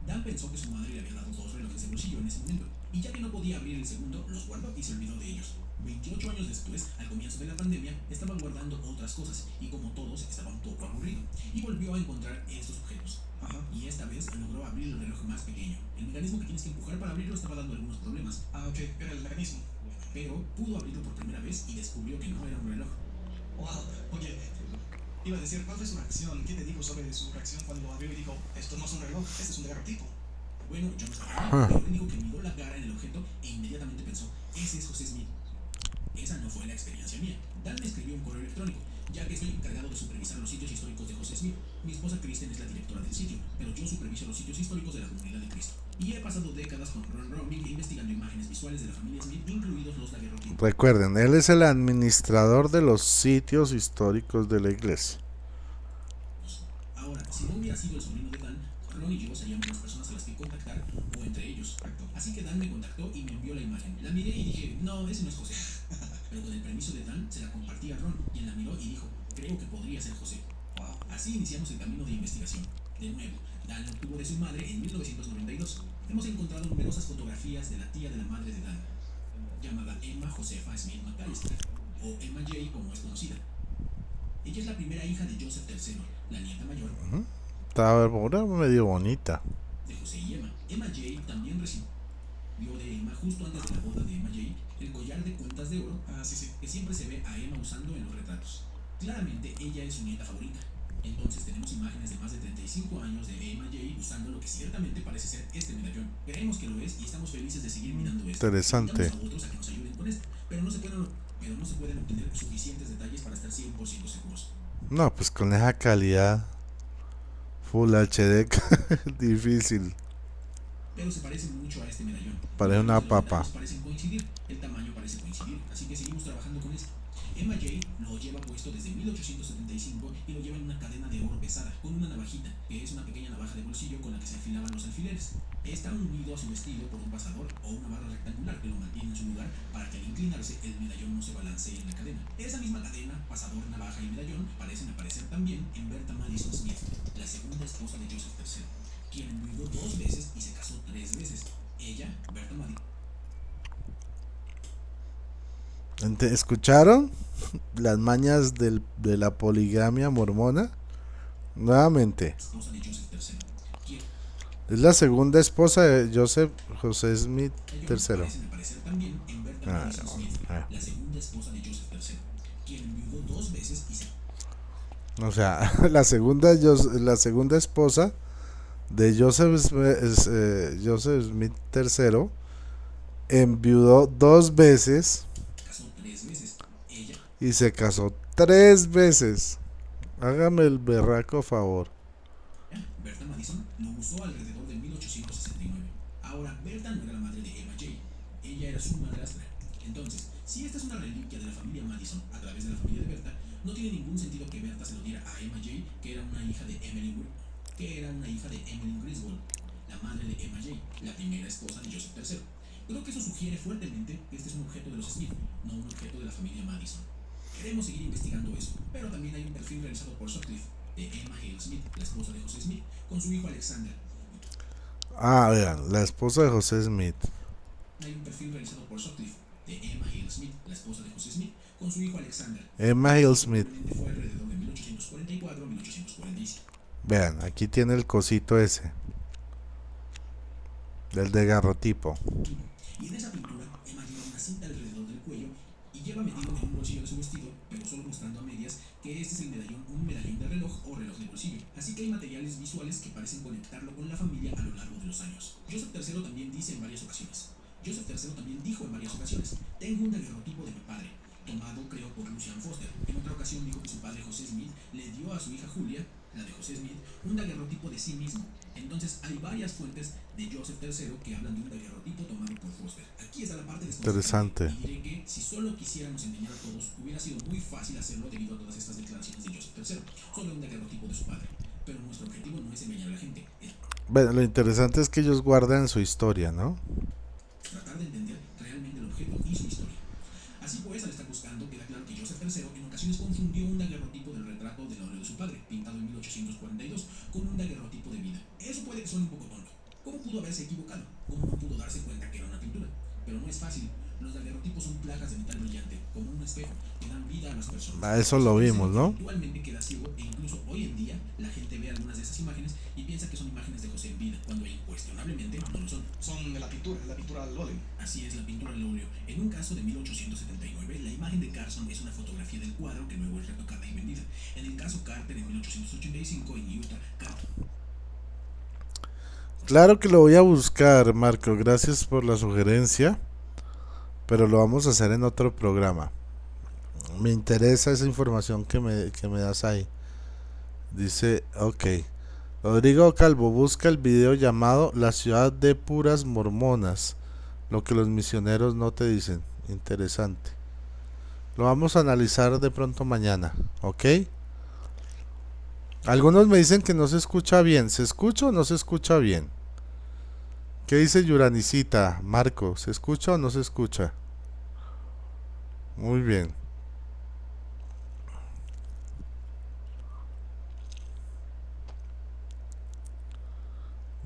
Dan pensó que su madre le había dado 2 relojes de bolsillo en ese momento, y ya que no podía abrir el segundo, los guardó y se olvidó de ellos. 28 años después, al comienzo de la pandemia, estaba guardando otras cosas, y como todos, estaba un poco aburrido, y volvió a encontrar estos objetos. Y esta vez logró abrir el reloj más pequeño. El mecanismo que tienes que empujar para abrirlo estaba dando algunos problemas. Ok, era el mecanismo. Pero pudo abrirlo por primera vez y descubrió que no era un reloj. Wow, oye, iba a decir, ¿cuál fue su reacción? ¿Qué te dijo sobre su reacción cuando abrió y dijo, esto no es un reloj, este es un daguerrotipo? Bueno, yo no sabía, pero él dijo que miró la cara en el objeto e inmediatamente pensó, ese es José Smith. Esa no fue la experiencia mía. Dan me escribió un correo electrónico, ya que estoy encargado de supervisar los sitios históricos de José Smith. Mi esposa Kristen es la directora del sitio, pero yo superviso los sitios históricos de la comunidad de Cristo. Y he pasado décadas con Ron Romney investigando imágenes visuales de la familia Smith, incluidos los daguerrotipos. Recuerden, él es el administrador de los sitios históricos de la iglesia. Ahora, si no hubiera sido el sobrino de Dan, Ron y yo seríamos las personas a las que contactar, o entre ellos. Así que Dan me contactó y me envió la imagen. La miré y dije, no, ese no es José. Pero con el permiso de Dan, se la compartí a Ron, quien la miró y dijo, creo que podría ser José. Wow. Así iniciamos el camino de investigación. De nuevo, Dan lo obtuvo de su madre en 1992. Hemos encontrado numerosas fotografías de la tía de la madre de Dan, llamada Emma Josefa Smith McAllister, o Emma J como es conocida. Ella es la primera hija de Joseph III, la nieta mayor. Estaba medio bonita. De José y Emma. Emma J también recibió de Emma justo antes de la boda de Emma J el collar de cuentas de oro que siempre se ve a Emma usando en los retratos. Claramente ella es su nieta favorita. Entonces tenemos imágenes de más de 35 años de Emma J usando lo que ciertamente parece ser este medallón. Creemos que lo es y estamos felices de seguir mirando esto. Interesante. Invitamos a otros a que nos ayuden con esto, pero no se pueden obtener suficientes detalles para estar 100% seguros. No, pues con esa calidad Full HD difícil. Pero se parece mucho a este medallón. Parece una papa. Parecen coincidir, el tamaño parece coincidir, así que seguimos trabajando con esto. Emma J lo lleva puesto desde 1875 y lo lleva en una cadena de oro pesada, con una navajita, que es una pequeña navaja de bolsillo con la que se afilaban los alfileres. Está unido a su vestido por un pasador o una barra rectangular que lo mantiene en su lugar para que al inclinarse el medallón no se balancee en la cadena. Esa misma cadena, pasador, navaja y medallón parecen aparecer también en Bertha Madison Smith, la segunda esposa de Joseph III, quien enviudó 2 veces y se casó 3 veces. Ella, Bertha Madison. ¿Escucharon las mañas de la poligamia mormona? Nuevamente. Esposa de Joseph III. Es la segunda esposa de José Smith III. Parecen aparecer también en Bertha Madison Smith, la segunda esposa de Joseph III, quien enviudó 2 veces y se... O sea, la segunda esposa de Joseph Smith III enviudó 2 veces y se casó 3 veces. Hágame el berraco favor. Bertha Madison lo usó alrededor de 1869. Ahora, Bertha no era la madre de Emma J. Ella era su madrastra. Entonces, si esta es una reliquia de la familia Madison a través de la familia de Bertha, no tiene ningún sentido que Bertha se lo diera a Emma J, que era una hija de Emmeline Griswold, la madre de Emma J, la primera esposa de Joseph III. Creo que eso sugiere fuertemente que este es un objeto de los Smith, no un objeto de la familia Madison. Queremos seguir investigando eso, pero también hay un perfil realizado por Sutcliffe de Emma Hale Smith, la esposa de José Smith, con su hijo Alexander. Ah, vean, la esposa de José Smith. Hay un perfil realizado por Sutcliffe de Emma Hale Smith, la esposa de José Smith, con su hijo Alexander. Emma Hale Smith. Fue alrededor de 1844 1845. Vean, aquí tiene el cosito ese. Del daguerrotipo. Y en esa pintura, Emma lleva una cinta alrededor del cuello y lleva metido en un bolsillo de su vestido, pero solo mostrando a medias, que este es el medallón, un medallón de reloj o reloj de bolsillo. Así que hay materiales visuales que parecen conectarlo con la familia a lo largo de los años. Joseph III también dice en varias ocasiones. Joseph III también dijo en varias ocasiones: tengo un daguerrotipo de mi padre, tomado creo por Lucian Foster. En otra ocasión dijo que su padre José Smith le dio a su hija Julia, la de José Smith, un daguerrotipo de sí mismo. Entonces hay varias fuentes de Joseph III que hablan de un daguerrotipo tomado por Foster. Aquí está la parte interesante. y diré que si solo quisiéramos engañar a todos, hubiera sido muy fácil hacerlo debido a todas estas declaraciones de Joseph III sobre un daguerrotipo de su padre. Pero nuestro objetivo no es engañar a la gente, es Bueno, lo interesante es que ellos guardan su historia, ¿no? tratar de entender realmente el objeto y su historia. Así pues, al estar buscando, queda claro que Joseph III en ocasiones confundió un daguerrotipo del retrato del óleo de su padre, pintado en 1842, con un daguerrotipo de vida. Eso puede que suene un poco tonto. ¿Cómo pudo haberse equivocado? ¿Cómo no pudo darse cuenta que era una pintura? Pero no es fácil. Los daguerrotipos son placas de metal brillante, como un espejo, que dan vida a las personas. A eso lo vimos, ¿no? Actualmente queda ciego e incluso hoy en día la gente ve algunas de esas imágenes y piensa que son imágenes de José en vida, cuando incuestionablemente no lo son. Son de la pintura al óleo. Así es, la pintura al óleo. En un caso de 1879, la imagen de Carson es una fotografía del cuadro que luego es retocada y vendida. En el caso Carter, en 1885, en Utah, Claro que lo voy a buscar, Marco. Gracias por la sugerencia. Pero lo vamos a hacer en otro programa. Me interesa esa información que me das ahí. Dice, ok. Rodrigo Calvo busca el video llamado La ciudad de puras mormonas. Lo que los misioneros no te dicen. Interesante. Lo vamos a analizar de pronto mañana. ¿Ok? Algunos me dicen que no se escucha bien. ¿Se escucha o no se escucha bien? ¿Qué dice Yuranicita? Marco, ¿se escucha o no se escucha? Muy bien.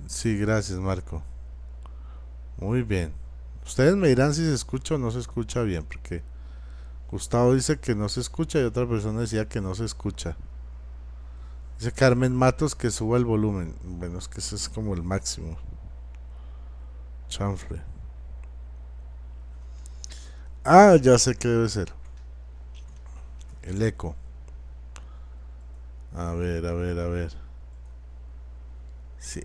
Sí, gracias, Marco. Muy bien. Ustedes me dirán si se escucha o no se escucha bien, porque Gustavo dice que no se escucha y otra persona decía que no se escucha. Dice Carmen Matos que suba el volumen. Bueno, es que ese es como el máximo. Chanfle. Ah, ya sé qué debe ser. El eco. A ver, a ver, a ver. Sí.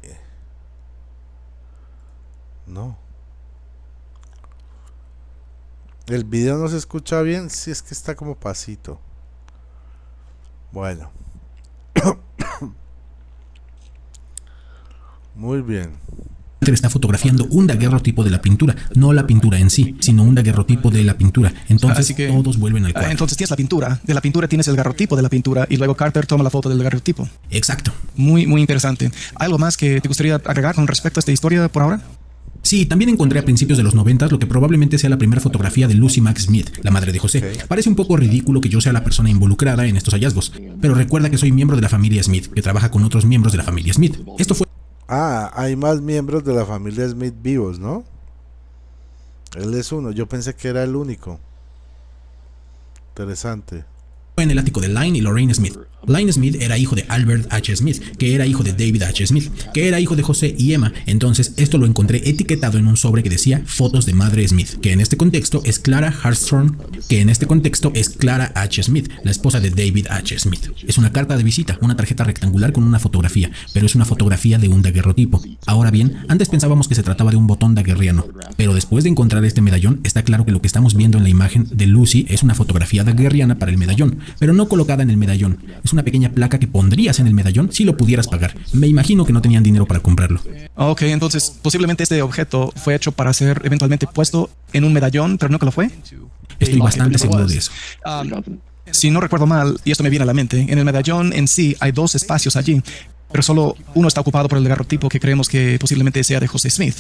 No. El video no se escucha bien. Sí, es que está como pasito. Bueno. Muy bien. Está fotografiando un daguerrotipo de la pintura, no la pintura en sí, sino un daguerrotipo de la pintura. Entonces Así que, todos vuelven al cuadro. Entonces tienes la pintura, de la pintura tienes el daguerrotipo de la pintura y luego Carter toma la foto del daguerrotipo. Exacto. Muy, muy interesante. ¿Hay algo más que te gustaría agregar con respecto a esta historia por ahora? Sí, también encontré a principios de los 90 lo que probablemente sea la primera fotografía de Lucy Mack Smith, la madre de José. Parece un poco ridículo que yo sea la persona involucrada en estos hallazgos, pero recuerda que soy miembro de la familia Smith, que trabaja con otros miembros de la familia Smith. Esto fue... Ah, hay más miembros de la familia Smith vivos, ¿no? Él es uno, yo pensé que era el único. Interesante. En el ático de Lyne y Lorraine Smith. Lyne Smith era hijo de Albert H. Smith, que era hijo de David H. Smith, que era hijo de José y Emma. Entonces esto lo encontré etiquetado en un sobre que decía fotos de madre Smith, que en este contexto es Clara Hartshorn, que en este contexto es Clara H. Smith, la esposa de David H. Smith. Es una carta de visita, una tarjeta rectangular con una fotografía, pero es una fotografía de un daguerrotipo. Ahora bien, antes pensábamos que se trataba de un botón daguerriano, pero después de encontrar este medallón, está claro que lo que estamos viendo en la imagen de Lucy es una fotografía daguerriana para el medallón, pero no colocada en el medallón. Es una pequeña placa que pondrías en el medallón si lo pudieras pagar. Me imagino que no tenían dinero para comprarlo. Ok, entonces posiblemente este objeto fue hecho para ser eventualmente puesto en un medallón, pero no que lo fue. Estoy bastante seguro de eso. Si no recuerdo mal, y esto me viene a la mente, en el medallón en sí hay dos espacios allí, pero solo uno está ocupado por el daguerrotipo que creemos que posiblemente sea de José Smith.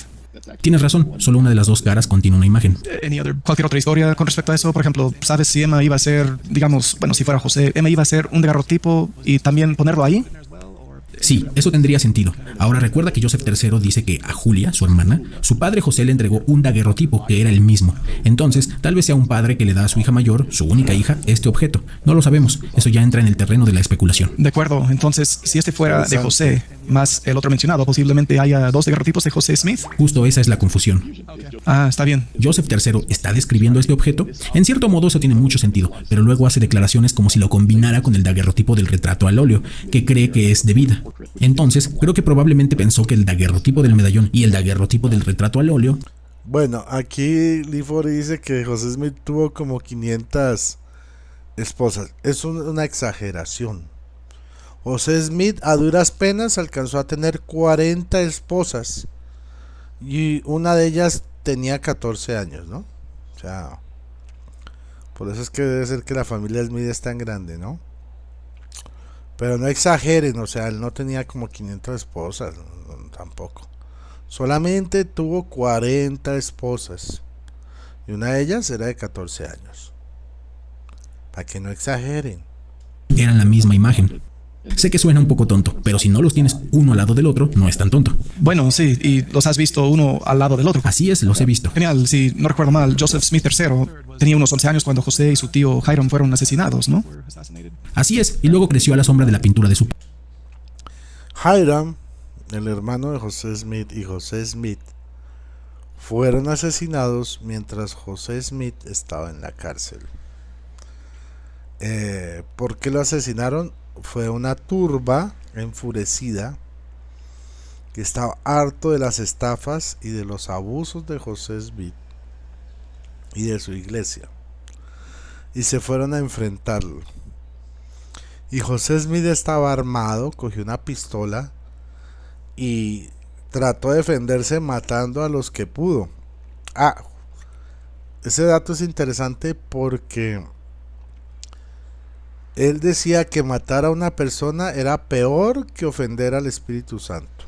Tienes razón, solo una de las dos caras contiene una imagen. Cualquier otra historia con respecto a eso, por ejemplo, ¿sabes si Emma iba a ser, digamos, bueno, si fuera José, Emma iba a ser un daguerrotipo y también ponerlo ahí? Sí, eso tendría sentido. Ahora recuerda que Joseph III dice que a Julia, su hermana, su padre José le entregó un daguerrotipo que era el mismo. Entonces, tal vez sea un padre que le da a su hija mayor, su única hija, este objeto. No lo sabemos. Eso ya entra en el terreno de la especulación. De acuerdo, entonces, si este fuera de José, más el otro mencionado, posiblemente haya dos daguerrotipos de José Smith. Justo esa es la confusión. Ah, está bien. Joseph III está describiendo este objeto. En cierto modo eso tiene mucho sentido, pero luego hace declaraciones como si lo combinara con el daguerrotipo del retrato al óleo, que cree que es de vida. Entonces, creo que probablemente pensó que el daguerrotipo del medallón y el daguerrotipo del retrato al óleo... Bueno, aquí Lifori dice que José Smith tuvo como 500 esposas. Es una exageración. José Smith a duras penas alcanzó a tener 40 esposas y una de ellas tenía 14 años, ¿no? O sea, por eso es que debe ser que la familia Smith es tan grande, ¿no? Pero no exageren, o sea, él no tenía como 500 esposas, tampoco. Solamente tuvo 40 esposas y una de ellas era de 14 años. Para que no exageren. Eran la misma imagen. Sé que suena un poco tonto, pero si no los tienes uno al lado del otro, no es tan tonto. Bueno, sí, y los has visto uno al lado del otro. Así es, los he visto. Genial, si no recuerdo mal, Joseph Smith III tenía unos 11 años cuando José y su tío Hiram fueron asesinados, ¿no? Así es, y luego creció a la sombra de la pintura de su... Hiram, el hermano de José Smith, y José Smith fueron asesinados mientras José Smith estaba en la cárcel. ¿Por qué lo asesinaron? Fue una turba enfurecida que estaba harto de las estafas y de los abusos de José Smith y de su iglesia, y se fueron a enfrentarlo. Y José Smith estaba armado, cogió una pistola y trató de defenderse matando a los que pudo. Ese dato es interesante porque él decía que matar a una persona era peor que ofender al Espíritu Santo.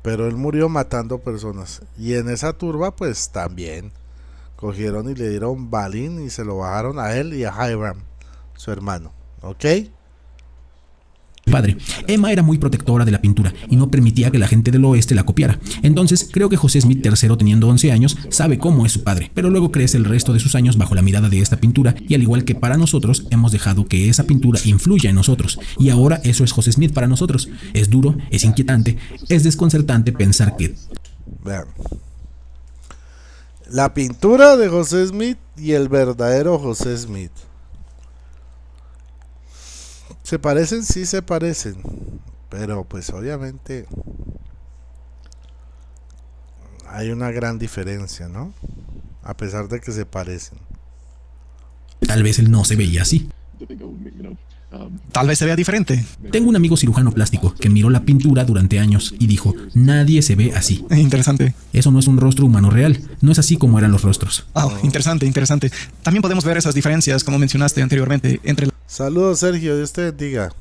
Pero él murió matando personas. Y en esa turba pues también cogieron y le dieron balín y se lo bajaron a él y a Hiram, su hermano. ¿Ok? Padre, Emma era muy protectora de la pintura y no permitía que la gente del oeste la copiara. Entonces, creo que José Smith III, teniendo 11 años, sabe cómo es su padre, pero luego crece el resto de sus años bajo la mirada de esta pintura y al igual que para nosotros, hemos dejado que esa pintura influya en nosotros. Y ahora eso es José Smith para nosotros. Es duro, es inquietante, es desconcertante pensar que... Vean. La pintura de José Smith y el verdadero José Smith. ¿Se parecen? Sí se parecen, pero pues obviamente hay una gran diferencia, ¿no? A pesar de que se parecen. Tal vez él no se veía así. Tal vez se vea diferente. Tengo un amigo cirujano plástico que miró la pintura durante años y dijo, nadie se ve así. Interesante. Eso no es un rostro humano real, no es así como eran los rostros. Interesante, interesante. También podemos ver esas diferencias, como mencionaste anteriormente, entre Saludos, Sergio, Dios te bendiga.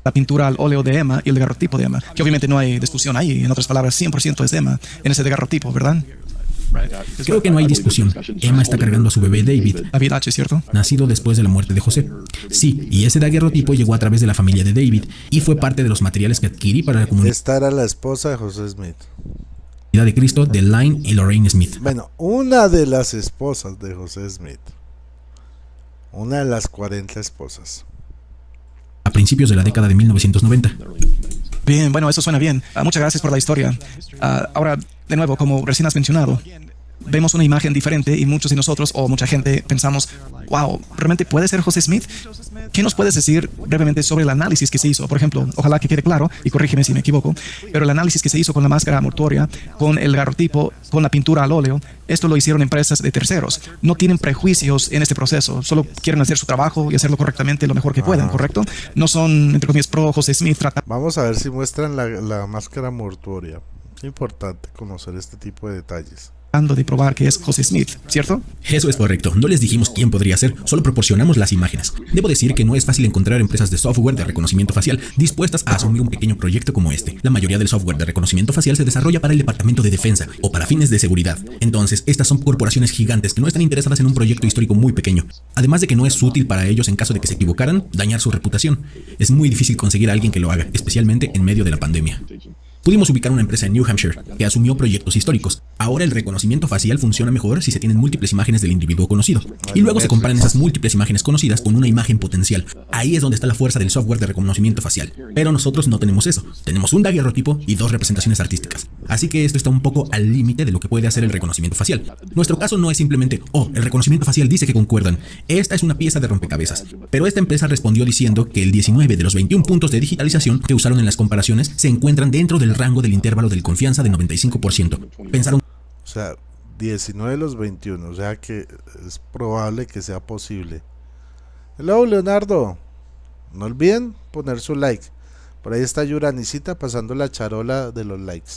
La pintura al óleo de Emma y el daguerrotipo de Emma, que obviamente no hay discusión ahí, en otras palabras, 100% es Emma en ese daguerrotipo, ¿verdad? Creo que no hay discusión. Emma está cargando a su bebé David, David H., ¿cierto? nacido después de la muerte de José. Sí, y ese daguerrotipo llegó a través de la familia de David y fue parte de los materiales que adquirí para la comunidad Esta era la esposa de José Smith. de Cristo de Line y Lorraine Smith. Bueno, una de las esposas de José Smith. Una de las 40 esposas. A principios de la década de 1990. Bien, bueno, eso suena bien. Muchas gracias por la historia. Ahora, de nuevo, como recién has mencionado, vemos una imagen diferente y muchos de nosotros o mucha gente pensamos, wow, ¿realmente puede ser José Smith? ¿Qué nos puedes decir brevemente sobre el análisis que se hizo? Por ejemplo, ojalá que quede claro, y corrígeme si me equivoco, pero el análisis que se hizo con la máscara mortuoria, con el daguerrotipo, con la pintura al óleo, esto lo hicieron empresas de terceros. No tienen prejuicios en este proceso, solo quieren hacer su trabajo y hacerlo correctamente lo mejor que puedan, ¿correcto? No son, entre comillas, pro José Smith. Vamos a ver si muestran la máscara mortuoria. Es importante conocer este tipo de detalles. de probar que es José Smith, ¿cierto? Eso es correcto, no les dijimos quién podría ser, solo proporcionamos las imágenes. Debo decir que no es fácil encontrar empresas de software de reconocimiento facial dispuestas a asumir un pequeño proyecto como este. La mayoría del software de reconocimiento facial se desarrolla para el departamento de defensa o para fines de seguridad. Entonces, estas son corporaciones gigantes que no están interesadas en un proyecto histórico muy pequeño. Además de que no es útil para ellos en caso de que se equivocaran, dañar su reputación. Es muy difícil conseguir a alguien que lo haga, especialmente en medio de la pandemia. Pudimos ubicar una empresa en New Hampshire que asumió proyectos históricos. Ahora el reconocimiento facial funciona mejor si se tienen múltiples imágenes del individuo conocido. Y luego se comparan esas múltiples imágenes conocidas con una imagen potencial. Ahí es donde está la fuerza del software de reconocimiento facial. Pero nosotros no tenemos eso. Tenemos un daguerrotipo y 2 representaciones artísticas. Así que esto está un poco al límite de lo que puede hacer el reconocimiento facial. Nuestro caso no es simplemente, el reconocimiento facial dice que concuerdan. Esta es una pieza de rompecabezas. Pero esta empresa respondió diciendo que el 19 de los 21 puntos de digitalización que usaron en las comparaciones se encuentran dentro del rango del intervalo de confianza de 95%. Pensaron... O sea, 19 de los 21, o sea que es probable que sea posible. Hello, Leonardo. No olviden poner su like. Por ahí está Yuranicita pasando la charola de los likes.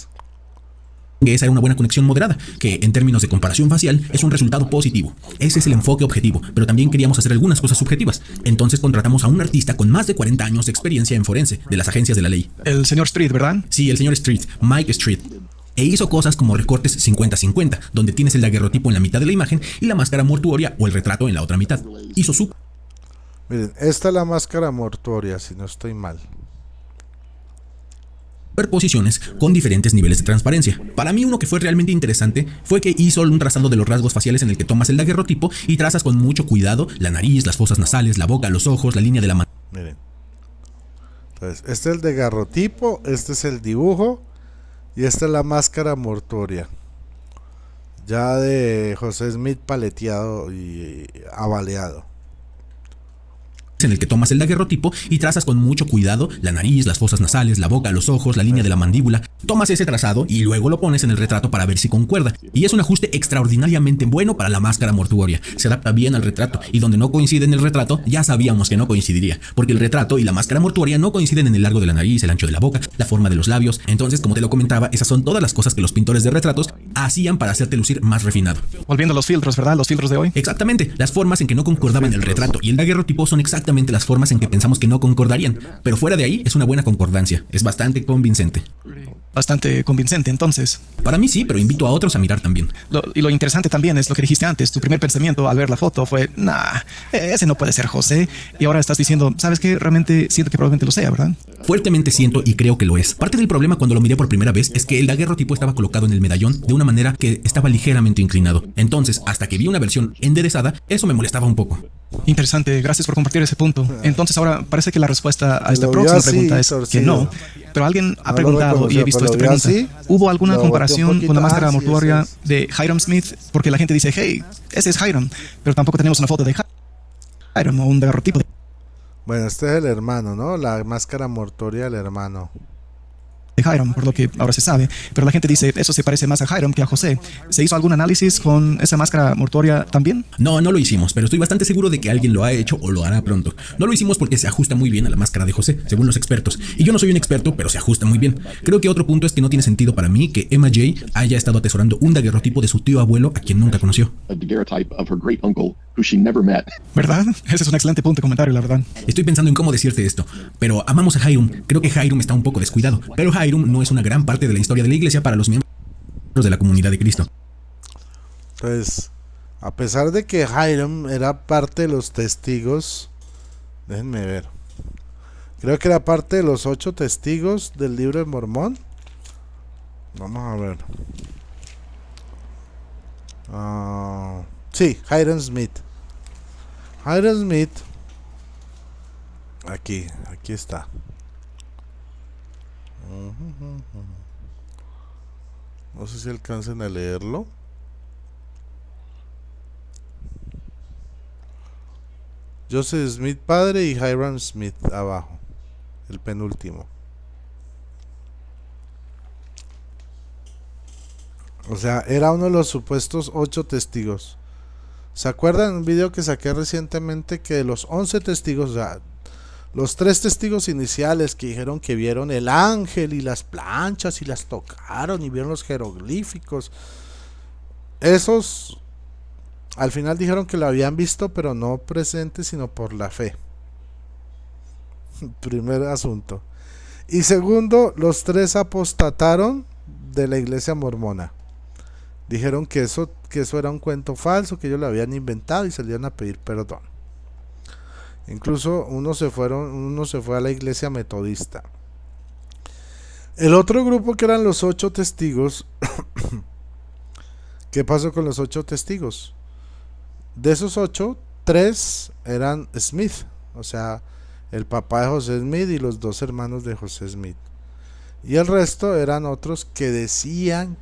Que esa era una buena conexión moderada, que en términos de comparación facial es un resultado positivo. Ese es el enfoque objetivo, pero también queríamos hacer algunas cosas subjetivas. Entonces contratamos a un artista con más de 40 años de experiencia en forense, de las agencias de la ley. El señor Street, ¿verdad? Sí, el señor Street, Mike Street. E hizo cosas como recortes 50-50, donde tienes el daguerrotipo en la mitad de la imagen y la máscara mortuoria o el retrato en la otra mitad. Hizo su... Miren, esta es la máscara mortuoria, si no estoy mal. Superposiciones con diferentes niveles de transparencia. Para mí uno que fue realmente interesante fue que hizo un trazado de los rasgos faciales en el que tomas el daguerrotipo y trazas con mucho cuidado la nariz, las fosas nasales, la boca, los ojos, la línea de la mano. Miren. Entonces, este es el daguerrotipo, este es el dibujo y esta es la máscara mortuoria. Ya de José Smith paleteado y avaleado. En el que tomas el daguerrotipo y trazas con mucho cuidado la nariz, las fosas nasales, la boca, los ojos, la línea de la mandíbula. Tomas ese trazado y luego lo pones en el retrato para ver si concuerda. Y es un ajuste extraordinariamente bueno para la máscara mortuoria. Se adapta bien al retrato y donde no coincide en el retrato ya sabíamos que no coincidiría, porque el retrato y la máscara mortuoria no coinciden en el largo de la nariz, el ancho de la boca, la forma de los labios. Entonces, como te lo comentaba, esas son todas las cosas que los pintores de retratos hacían para hacerte lucir más refinado. Volviendo a los filtros, ¿verdad? Los filtros de hoy. Exactamente, las formas en que no concordaban el retrato y el daguerrotipo son exactamente las formas en que pensamos que no concordarían, pero fuera de ahí es una buena concordancia, es bastante convincente. Bastante convincente, entonces. Para mí sí, pero invito a otros a mirar también. Lo interesante también es lo que dijiste antes. Tu primer pensamiento al ver la foto fue, ese no puede ser José. Y ahora estás diciendo, ¿sabes qué? Realmente siento que probablemente lo sea, ¿verdad? Fuertemente siento y creo que lo es. Parte del problema cuando lo miré por primera vez es que el daguerrotipo estaba colocado en el medallón de una manera que estaba ligeramente inclinado. Entonces, hasta que vi una versión enderezada, eso me molestaba un poco. Interesante, gracias por compartir ese punto. Entonces ahora parece que la respuesta a esta próxima pregunta es que no. Pero alguien ha preguntado y he visto esta pregunta. ¿Hubo alguna comparación con la máscara mortuoria de Hiram Smith? Porque la gente dice, hey, ese es Hiram, pero tampoco tenemos una foto de Hiram o un daguerrotipo. Bueno, este es el hermano, ¿no? La máscara mortuoria del hermano de Hiram, por lo que ahora se sabe, pero la gente dice, eso se parece más a Hiram que a José. ¿Se hizo algún análisis con esa máscara mortuoria también? No lo hicimos, pero estoy bastante seguro de que alguien lo ha hecho o lo hará pronto. No lo hicimos porque se ajusta muy bien a la máscara de José, según los expertos. Y yo no soy un experto, pero se ajusta muy bien. Creo que otro punto es que no tiene sentido para mí que Emma J. haya estado atesorando un daguerrotipo de su tío abuelo a quien nunca conoció. ¿Verdad? Ese es un excelente punto de comentario, la verdad. Estoy pensando en cómo decirte esto, pero amamos a Hiram. Creo que Hiram está un poco descuidado, pero Hiram no es una gran parte de la historia de la iglesia para los miembros de la comunidad de Cristo. Entonces, a pesar de que Hiram era parte de los testigos, déjenme ver, creo que era parte de los 8 testigos del libro de Mormón. Vamos a ver. Sí, Hiram Smith. Hiram Smith. Aquí está. No sé si alcancen a leerlo. Joseph Smith padre y Hiram Smith abajo, el penúltimo. O sea, era uno de los supuestos 8 testigos. ¿Se acuerdan un video que saqué recientemente que de los 11 testigos, o sea, los 3 testigos iniciales que dijeron que vieron el ángel y las planchas y las tocaron y vieron los jeroglíficos, Esos al final dijeron que lo habían visto, pero no presente, sino por la fe. Primer asunto. Y segundo, los tres apostataron de la iglesia mormona. Dijeron que eso era un cuento falso, que ellos lo habían inventado y salieron a pedir perdón. Incluso uno se fue a la iglesia metodista. El otro grupo, que eran los 8 testigos, ¿qué pasó con los 8 testigos? De esos 8, 3 eran Smith, o sea, el papá de José Smith y los 2 hermanos de José Smith. Y el resto eran otros que decían,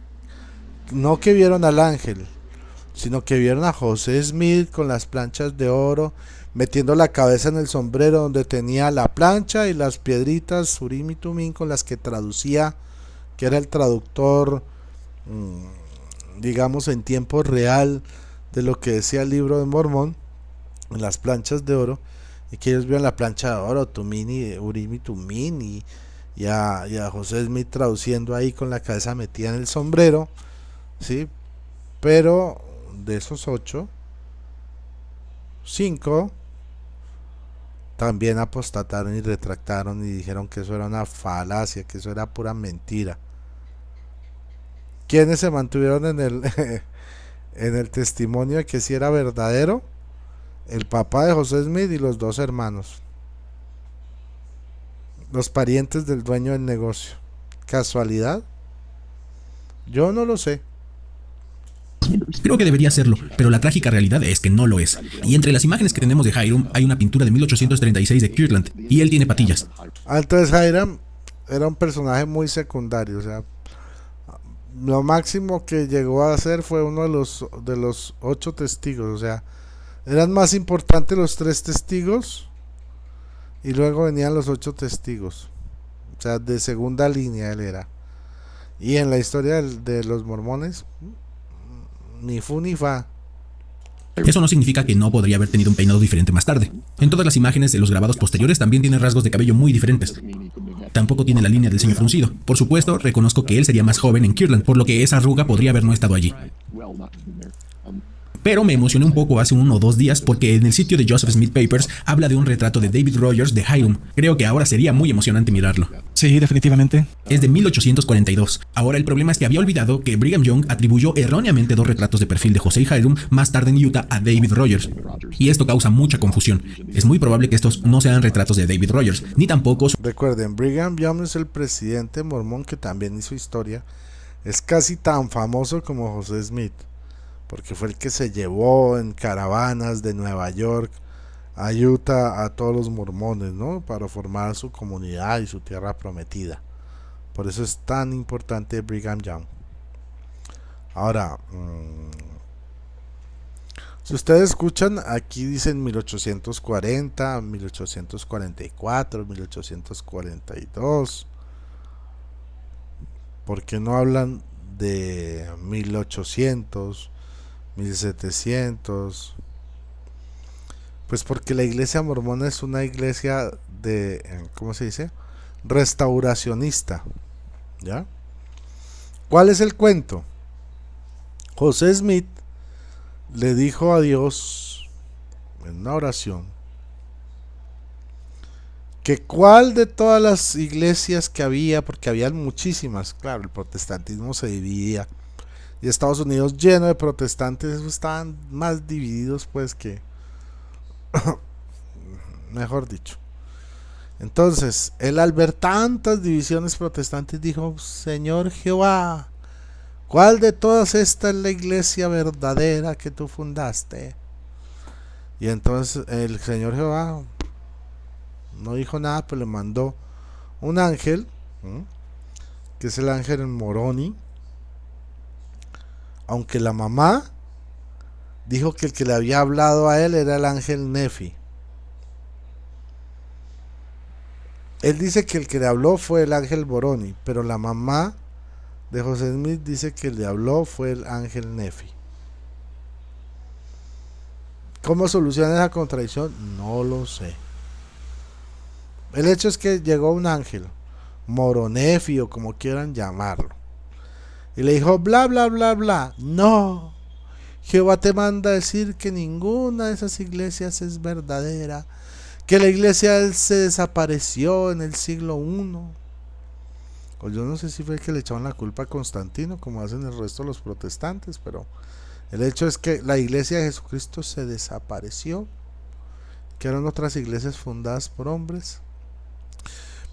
no que vieron al ángel, sino que vieron a José Smith con las planchas de oro, metiendo la cabeza en el sombrero donde tenía la plancha y las piedritas Urim y Tumim con las que traducía, que era el traductor, digamos, en tiempo real de lo que decía el libro de Mormón, en las planchas de oro, y que ellos vieron la plancha de oro, Urim y Tumim, y a José Smith traduciendo ahí con la cabeza metida en el sombrero, ¿sí? Pero de esos 8, 5 también apostataron y retractaron y dijeron que eso era una falacia, que eso era pura mentira. ¿Quiénes se mantuvieron en el testimonio de que sí era verdadero? El papá de José Smith y los 2 hermanos, los parientes del dueño del negocio. ¿Casualidad? Yo no lo sé. Creo que debería serlo, pero la trágica realidad es que no lo es. Y entre las imágenes que tenemos de Hiram hay una pintura de 1836 de Kirtland, y él tiene patillas. Entonces Hiram era un personaje muy secundario, o sea, lo máximo que llegó a ser fue uno de los 8 testigos, o sea, eran más importantes los 3 testigos y luego venían los 8 testigos, o sea, de segunda línea él era. Y en la historia de los mormones, ni fu ni fa. Eso no significa que no podría haber tenido un peinado diferente más tarde. En todas las imágenes de los grabados posteriores también tiene rasgos de cabello muy diferentes. Tampoco tiene la línea del ceño fruncido. Por supuesto, reconozco que él sería más joven en Kirtland, por lo que esa arruga podría haber no estado allí. Pero me emocioné un poco hace 1 o 2 días porque en el sitio de Joseph Smith Papers habla de un retrato de David Rogers de Hiram. Creo que ahora sería muy emocionante mirarlo. Sí, definitivamente. Es de 1842. Ahora el problema es que había olvidado que Brigham Young atribuyó erróneamente 2 retratos de perfil de José y Hiram más tarde en Utah a David Rogers. Y esto causa mucha confusión. Es muy probable que estos no sean retratos de David Rogers, ni tampoco... Recuerden, Brigham Young es el presidente mormón que también hizo historia. Es casi tan famoso como José Smith, porque fue el que se llevó en caravanas de Nueva York a Utah a todos los mormones, ¿no? Para formar su comunidad y su tierra prometida. Por eso es tan importante Brigham Young. Ahora, si ustedes escuchan, aquí dicen 1840, 1844, 1842. ¿Por qué no hablan de 1800, 1700? Pues porque la iglesia mormona es una iglesia de, ¿cómo se dice? Restauracionista, ¿ya? ¿Cuál es el cuento? José Smith le dijo a Dios en una oración que cuál de todas las iglesias que había, porque habían muchísimas, claro, el protestantismo se dividía y Estados Unidos lleno de protestantes, estaban más divididos pues que mejor dicho. Entonces él, al ver tantas divisiones protestantes, dijo: Señor Jehová, ¿cuál de todas esta es la iglesia verdadera que tú fundaste? Y entonces el Señor Jehová no dijo nada, pero le mandó un ángel, que es el ángel Moroni, aunque la mamá dijo que el que le había hablado a él era el ángel Nefi. Él dice que el que le habló fue el ángel Moroni, pero la mamá de José Smith dice que le habló fue el ángel Nefi. ¿Cómo soluciona esa contradicción? No lo sé. El hecho es que llegó un ángel, Moronefi o como quieran llamarlo, y le dijo bla bla bla bla. No, Jehová te manda a decir que ninguna de esas iglesias es verdadera, que la iglesia se desapareció en el siglo I. O yo no sé si fue que le echaron la culpa a Constantino, como hacen el resto de los protestantes, pero el hecho es que la iglesia de Jesucristo se desapareció, que eran otras iglesias fundadas por hombres.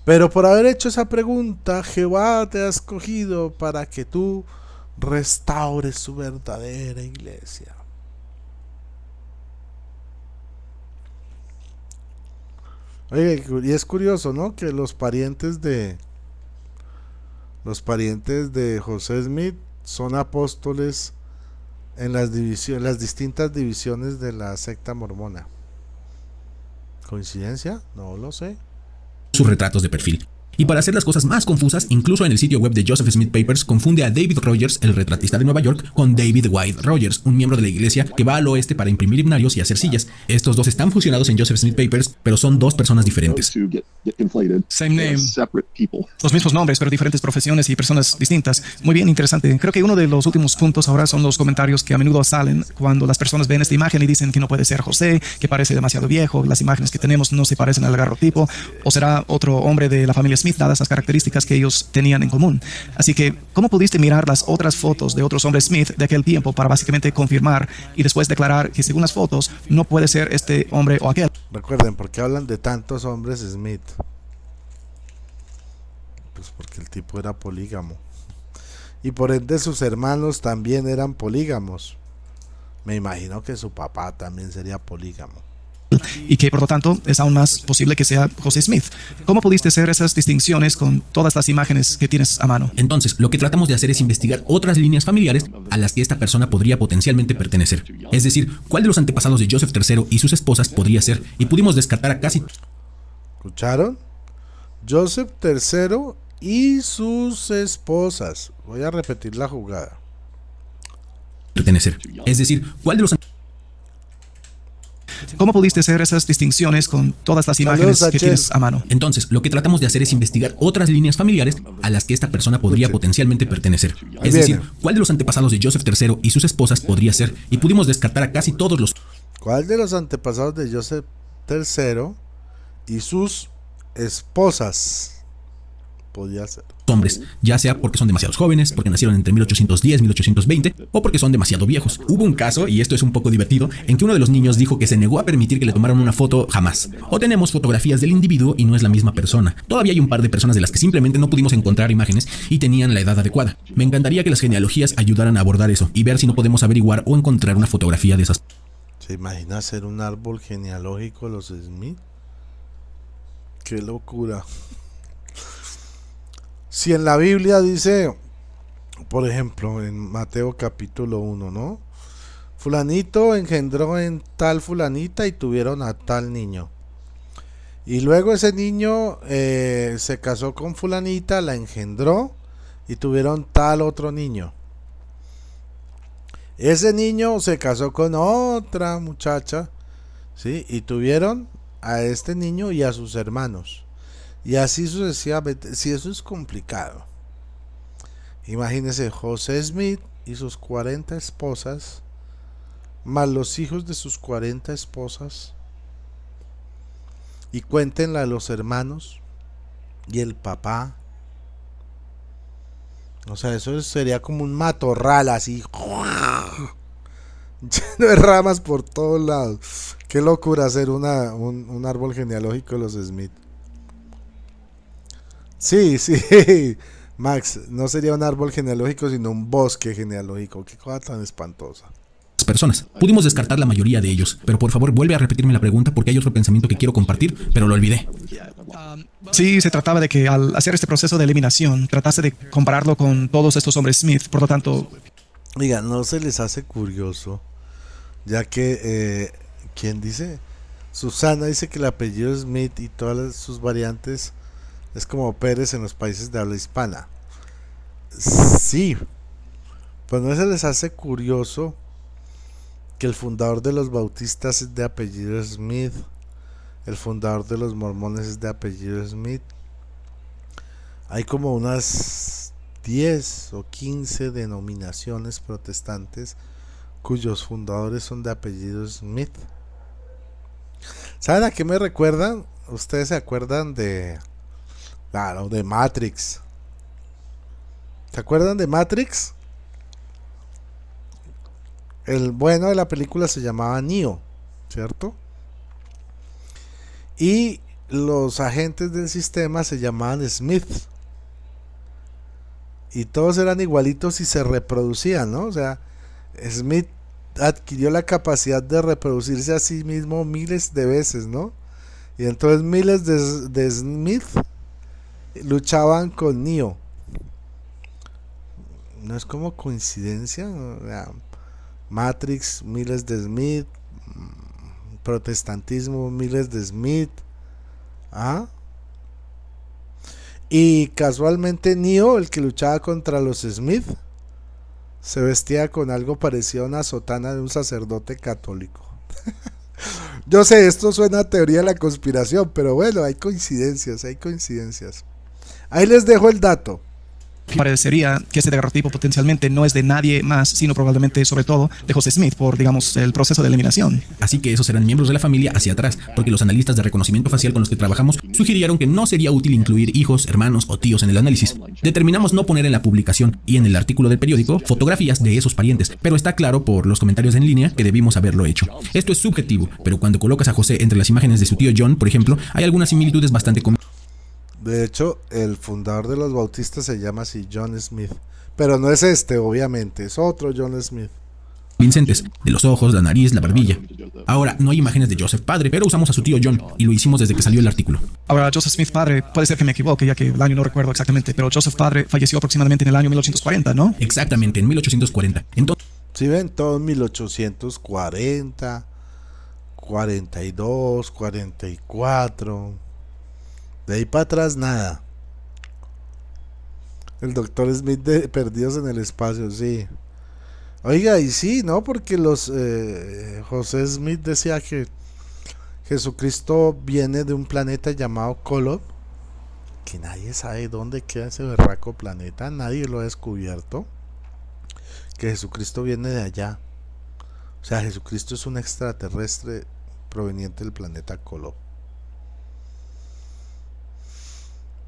Pero por haber hecho esa pregunta, Jehová te ha escogido para que tú restaures su verdadera iglesia. Oye, y es curioso, ¿no? Que los parientes de José Smith son apóstoles en las distintas divisiones de la secta mormona. ¿Coincidencia? No lo sé. Sus retratos de perfil. Y para hacer las cosas más confusas, incluso en el sitio web de Joseph Smith Papers confunde a David Rogers, el retratista de Nueva York, con David White Rogers, un miembro de la iglesia que va al oeste para imprimir himnarios y hacer sillas. Estos dos están fusionados en Joseph Smith Papers, pero son dos personas diferentes. Same name. Los mismos nombres, pero diferentes profesiones y personas distintas. Muy bien, interesante. Creo que uno de los últimos puntos ahora son los comentarios que a menudo salen cuando las personas ven esta imagen y dicen que no puede ser José, que parece demasiado viejo, las imágenes que tenemos no se parecen al agarrotipo, o será otro hombre de la familia Smith, dadas las características que ellos tenían en común. Así que, ¿cómo pudiste mirar las otras fotos de otros hombres Smith de aquel tiempo para básicamente confirmar y después declarar que según las fotos no puede ser este hombre o aquel? Recuerden, ¿por qué hablan de tantos hombres Smith? Pues porque el tipo era polígamo. Y por ende sus hermanos también eran polígamos. Me imagino que su papá también sería polígamo. Y que por lo tanto es aún más posible que sea José Smith. ¿Cómo pudiste hacer esas distinciones con todas las imágenes que tienes a mano? Entonces, lo que tratamos de hacer es investigar otras líneas familiares a las que esta persona podría potencialmente pertenecer. Es decir, ¿cuál de los antepasados de Joseph III y sus esposas podría ser? Y pudimos descartar a casi... ¿Escucharon? Joseph III y sus esposas. Voy a repetir la jugada. pertenecer. Es decir, ¿cuál de los... ¿Cómo pudiste hacer esas distinciones con todas las imágenes que tienes a mano? Entonces, lo que tratamos de hacer es investigar otras líneas familiares a las que esta persona podría potencialmente pertenecer. Es decir, ¿cuál de los antepasados de Joseph III y sus esposas podría ser? Y pudimos descartar a casi todos los... ¿Cuál de los antepasados de Joseph III y sus esposas podría ser? Hombres, ya sea porque son demasiado jóvenes, porque nacieron entre 1810 y 1820, o porque son demasiado viejos. Hubo un caso, y esto es un poco divertido, en que uno de los niños dijo que se negó a permitir que le tomaran una foto jamás. O tenemos fotografías del individuo y no es la misma persona. Todavía hay un par de personas de las que simplemente no pudimos encontrar imágenes y tenían la edad adecuada. Me encantaría que las genealogías ayudaran a abordar eso y ver si no podemos averiguar o encontrar una fotografía de esas. ¿Se imagina hacer un árbol genealógico los Smith? ¡Qué locura! Si en la Biblia dice, por ejemplo, en Mateo capítulo 1, ¿no? Fulanito engendró en tal fulanita y tuvieron a tal niño. Y luego ese niño se casó con fulanita, la engendró y tuvieron tal otro niño. Ese niño se casó con otra muchacha, ¿sí? Y tuvieron a este niño y a sus hermanos. Y así sucesivamente. Si eso es complicado, imagínese José Smith y sus 40 esposas, más los hijos de sus 40 esposas, y cuéntenla a los hermanos y el papá. O sea, eso sería como un matorral así, lleno de ramas por todos lados. Qué locura hacer un árbol genealógico de los Smith. Sí, Max, no sería un árbol genealógico, sino un bosque genealógico. Qué cosa tan espantosa. Personas. Pudimos descartar la mayoría de ellos, pero por favor vuelve a repetirme la pregunta porque hay otro pensamiento que quiero compartir, pero lo olvidé. Sí, se trataba de que al hacer este proceso de eliminación, tratase de compararlo con todos estos hombres Smith, por lo tanto... Oiga, ¿no se les hace curioso? Ya que, ¿quién dice? Susana dice que el apellido Smith y todas sus variantes es como Pérez en los países de habla hispana. Sí, pues no se les hace curioso que el fundador de los bautistas es de apellido Smith, el fundador de los mormones es de apellido Smith. Hay como unas 10 o 15 denominaciones protestantes cuyos fundadores son de apellido Smith. ¿Saben a qué me recuerdan? ¿Ustedes se acuerdan de... Claro, de Matrix? ¿Se acuerdan de Matrix? El bueno de la película se llamaba Neo, ¿cierto? Y los agentes del sistema se llamaban Smith. Y todos eran igualitos y se reproducían, ¿no? O sea, Smith adquirió la capacidad de reproducirse a sí mismo miles de veces, ¿no? Y entonces miles de Smith luchaban con Neo. No es como coincidencia, o sea, Matrix, miles de Smith, protestantismo, miles de Smith. ¿Ah? Y casualmente Neo, el que luchaba contra los Smith, se vestía con algo parecido a una sotana de un sacerdote católico. Yo sé, esto suena a teoría de la conspiración, pero bueno, hay coincidencias, hay coincidencias. Ahí les dejo el dato. Parecería que este daguerrotipo potencialmente no es de nadie más, sino probablemente, sobre todo, de José Smith por, digamos, el proceso de eliminación. Así que esos eran miembros de la familia hacia atrás, porque los analistas de reconocimiento facial con los que trabajamos sugirieron que no sería útil incluir hijos, hermanos o tíos en el análisis. Determinamos no poner en la publicación y en el artículo del periódico fotografías de esos parientes, pero está claro por los comentarios en línea que debimos haberlo hecho. Esto es subjetivo, pero cuando colocas a José entre las imágenes de su tío John, por ejemplo, hay algunas similitudes bastante De hecho, el fundador de los bautistas se llama así, John Smith. Pero no es este, obviamente, es otro John Smith. convincentes, de los ojos, la nariz, la barbilla. Ahora, no hay imágenes de Joseph padre, pero usamos a su tío John, y lo hicimos desde que salió el artículo. Ahora, Joseph Smith padre, puede ser que me equivoque, ya que el año no recuerdo exactamente, pero Joseph padre falleció aproximadamente en el año 1840, ¿no? Exactamente, en 1840. Entonces, Si ven, todo en 1840, 42, 44. De ahí para atrás nada. El doctor Smith de Perdidos en el Espacio, sí. Oiga, y sí, ¿no? Porque José Smith decía que Jesucristo viene de un planeta llamado Kolob, que nadie sabe dónde queda ese berraco planeta, nadie lo ha descubierto. Que Jesucristo viene de allá. O sea, Jesucristo es un extraterrestre proveniente del planeta Kolob.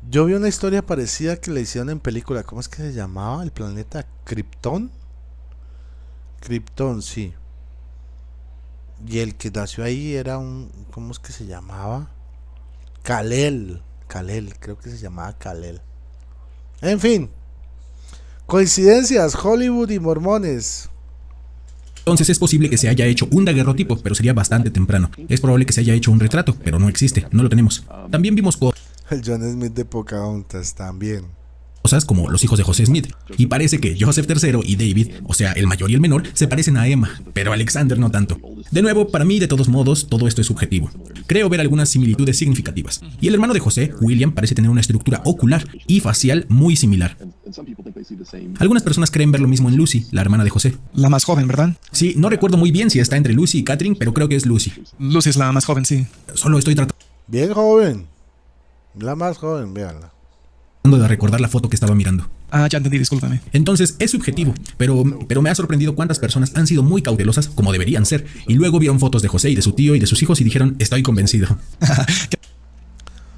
Yo vi una historia parecida que le hicieron en película. ¿Cómo es que se llamaba? El planeta Krypton. Krypton, sí. Y el que nació ahí era un... ¿Cómo es que se llamaba? Kal-El, creo que se llamaba Kal-El. En fin. Coincidencias, Hollywood y mormones. Entonces es posible que se haya hecho un daguerrotipo, pero sería bastante temprano. Es probable que se haya hecho un retrato, pero no existe, no lo tenemos. También vimos El John Smith de Pocahontas también. cosas como los hijos de José Smith, y parece que Joseph III y David, o sea, el mayor y el menor, se parecen a Emma, pero Alexander no tanto. De nuevo, para mí, de todos modos, todo esto es subjetivo. Creo ver algunas similitudes significativas, y el hermano de José, William, parece tener una estructura ocular y facial muy similar. Algunas personas creen ver lo mismo en Lucy, la hermana de José. La más joven, ¿verdad? Sí, no recuerdo muy bien si está entre Lucy y Catherine, pero creo que es Lucy. Lucy es la más joven, sí. Solo estoy tratando Bien joven. La más joven, véanla. de recordar la foto que estaba mirando. Ah, ya entendí, discúlpame. Entonces es subjetivo, pero me ha sorprendido cuántas personas han sido muy cautelosas, como deberían ser, y luego vieron fotos de José y de su tío y de sus hijos y dijeron, estoy convencido.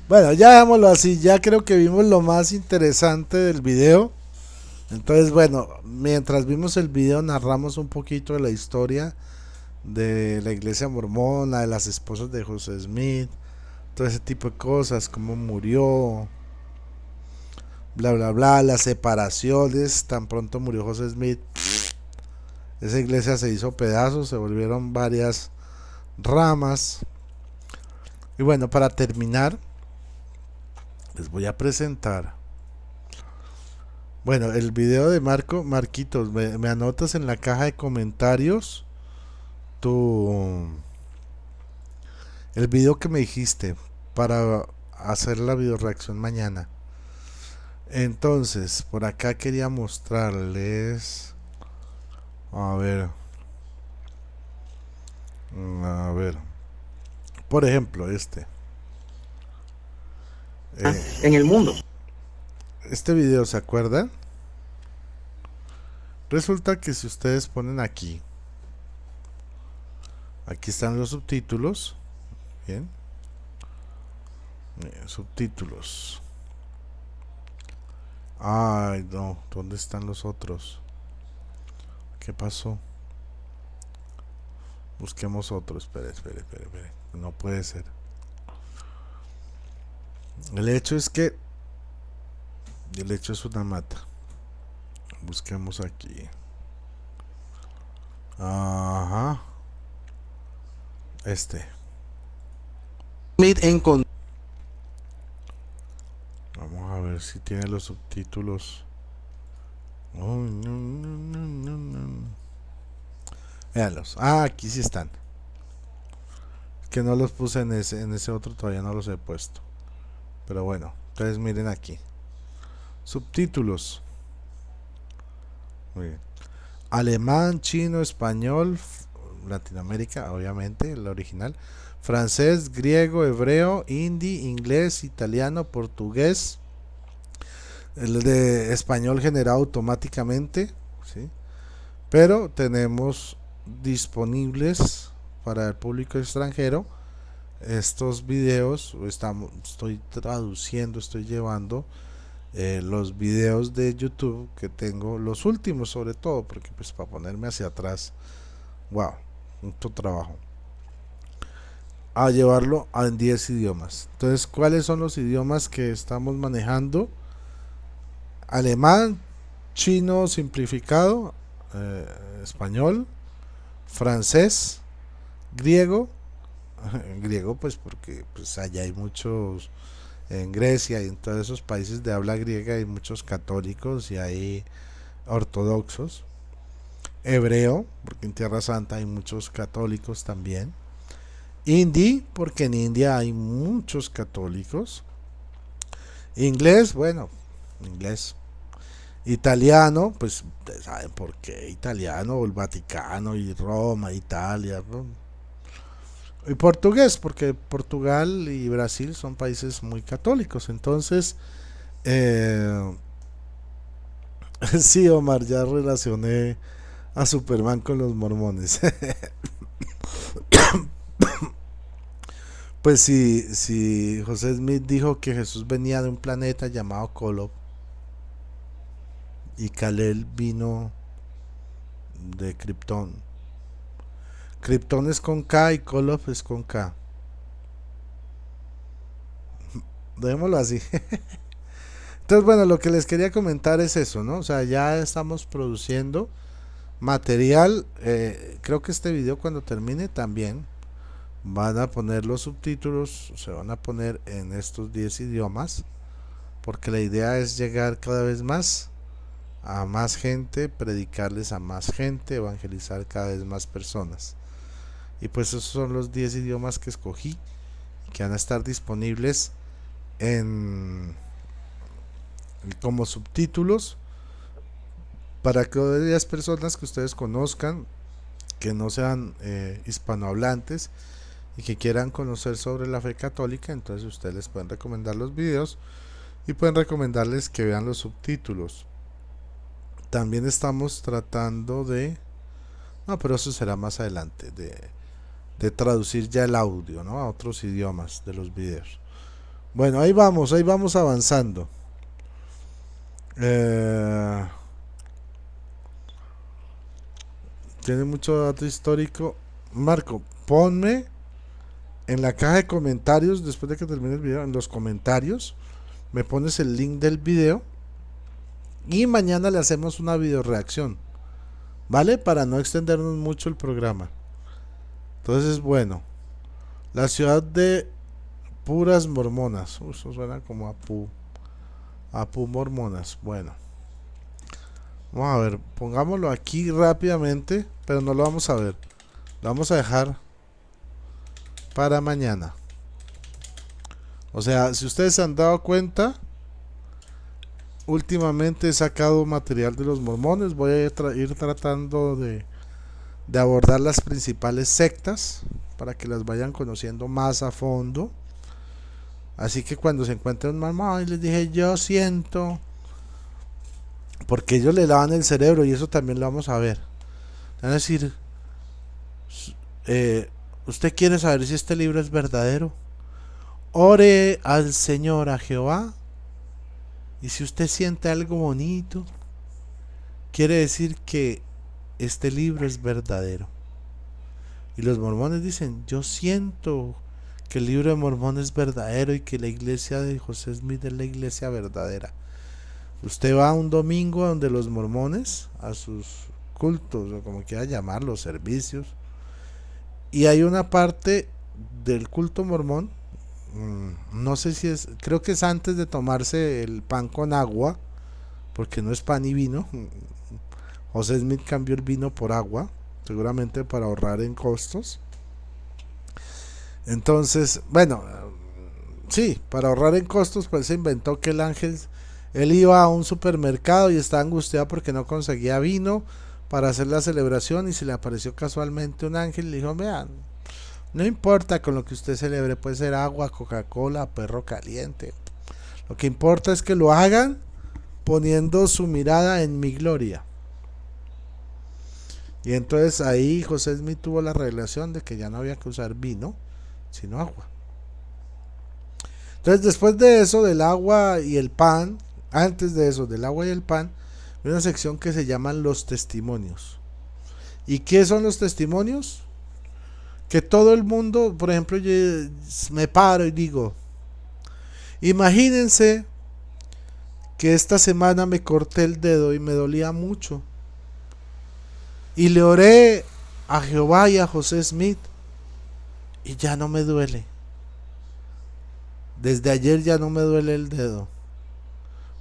Bueno, ya hagámoslo así, ya creo que vimos lo más interesante del video. Entonces, bueno, mientras vimos el video narramos un poquito de la historia de la iglesia mormona, de las esposas de José Smith, todo ese tipo de cosas, cómo murió, bla bla bla, las separaciones. Tan pronto murió José Smith, esa iglesia se hizo pedazos, se volvieron varias ramas. Y bueno, para terminar les voy a presentar, bueno, el video de Marquitos, me anotas en la caja de comentarios el video que me dijiste para hacer la video reacción mañana. Entonces, por acá quería mostrarles, a ver, por ejemplo, en el mundo. Este video, ¿se acuerdan? Resulta que si ustedes ponen aquí Aquí están los subtítulos. Bien. Subtítulos. Ay, no. ¿Dónde están los otros? ¿Qué pasó? Busquemos otro. Espere. No puede ser. El hecho es una mata. Busquemos aquí. Ajá. Vamos a ver si tiene los subtítulos. Oh, no. Véanlos. Aquí sí están. Que no los puse en ese otro, todavía no los he puesto. Pero bueno, entonces miren aquí. Subtítulos. Muy bien. Alemán, chino, español, Latinoamérica, obviamente, el original. Francés, griego, hebreo, hindi, inglés, italiano, portugués. El de español generado automáticamente, ¿sí? Pero tenemos disponibles para el público extranjero estos videos. Estoy traduciendo, estoy llevando los videos de YouTube que tengo, los últimos sobre todo, porque pues para ponerme hacia atrás, wow, mucho trabajo, a llevarlo en 10 idiomas. Entonces, ¿cuáles son los idiomas que estamos manejando? Alemán, chino simplificado, español, francés, griego, pues porque pues allá hay muchos, en Grecia y en todos esos países de habla griega hay muchos católicos y hay ortodoxos. Hebreo, porque en Tierra Santa hay muchos católicos también. Hindi, porque en India hay muchos católicos. Inglés, bueno, inglés. Italiano, pues ustedes saben por qué italiano, el Vaticano y Roma, Italia, ¿no? Y portugués, porque Portugal y Brasil son países muy católicos. Entonces, sí, Omar, ya relacioné a Superman con los mormones. Pues si José Smith dijo que Jesús venía de un planeta llamado Kolob y Kal-El vino de Krypton. Krypton es con K y Kolob es con K. Démoslo así. Entonces, bueno, lo que les quería comentar es eso, ¿no? O sea, ya estamos produciendo material. Creo que este video, cuando termine, también van a poner los subtítulos, se van a poner en estos 10 idiomas, porque la idea es llegar cada vez más a más gente, predicarles a más gente, evangelizar cada vez más personas. Y pues esos son los 10 idiomas que escogí, que van a estar disponibles como subtítulos para que aquellas personas que ustedes conozcan, que no sean hispanohablantes y que quieran conocer sobre la fe católica, entonces ustedes les pueden recomendar los videos y pueden recomendarles que vean los subtítulos. También estamos tratando pero eso será más adelante, de traducir ya el audio, ¿no?, a otros idiomas de los videos. Bueno, ahí vamos avanzando. Tiene mucho dato histórico. Marco, ponme en la caja de comentarios, después de que termine el video, en los comentarios me pones el link del video y mañana le hacemos una video reacción, ¿vale? Para no extendernos mucho el programa. Entonces, bueno, la ciudad de puras mormonas. Eso suena como a pu mormonas. Bueno, vamos a ver, pongámoslo aquí rápidamente, pero no lo vamos a ver, lo vamos a dejar para mañana. O sea, si ustedes se han dado cuenta, últimamente he sacado material de los mormones. Voy a ir tratando de abordar las principales sectas para que las vayan conociendo más a fondo. Así que cuando se encuentren un mormón y les dije yo siento, porque ellos le lavan el cerebro, y eso también lo vamos a ver. Van a decir, ¿Usted quiere saber si este libro es verdadero? Ore al Señor, a Jehová, y si usted siente algo bonito, quiere decir que este libro es verdadero. Y los mormones dicen, yo siento que el libro de Mormón es verdadero y que la iglesia de José Smith es la iglesia verdadera. Usted va un domingo donde los mormones, a sus cultos, o como quiera llamarlos, servicios, y hay una parte del culto mormón, no sé si es, creo que es antes de tomarse el pan con agua, porque no es pan y vino. José Smith cambió el vino por agua, seguramente para ahorrar en costos. Entonces, bueno, sí, para ahorrar en costos, pues se inventó que el ángel, él iba a un supermercado y estaba angustiado porque no conseguía vino para hacer la celebración, y se le apareció casualmente un ángel y le dijo, vean, no importa con lo que usted celebre, puede ser agua, Coca-Cola, perro caliente, lo que importa es que lo hagan poniendo su mirada en mi gloria. Y entonces ahí José Smith tuvo la revelación de que ya no había que usar vino, sino agua. Entonces, después de eso, del agua y el pan, antes de eso, del agua y el pan, hay una sección que se llaman los testimonios. ¿Y qué son los testimonios? Que todo el mundo, por ejemplo, yo me paro y digo, imagínense que esta semana me corté el dedo y me dolía mucho, y le oré a Jehová y a José Smith y ya no me duele. Desde ayer ya no me duele el dedo.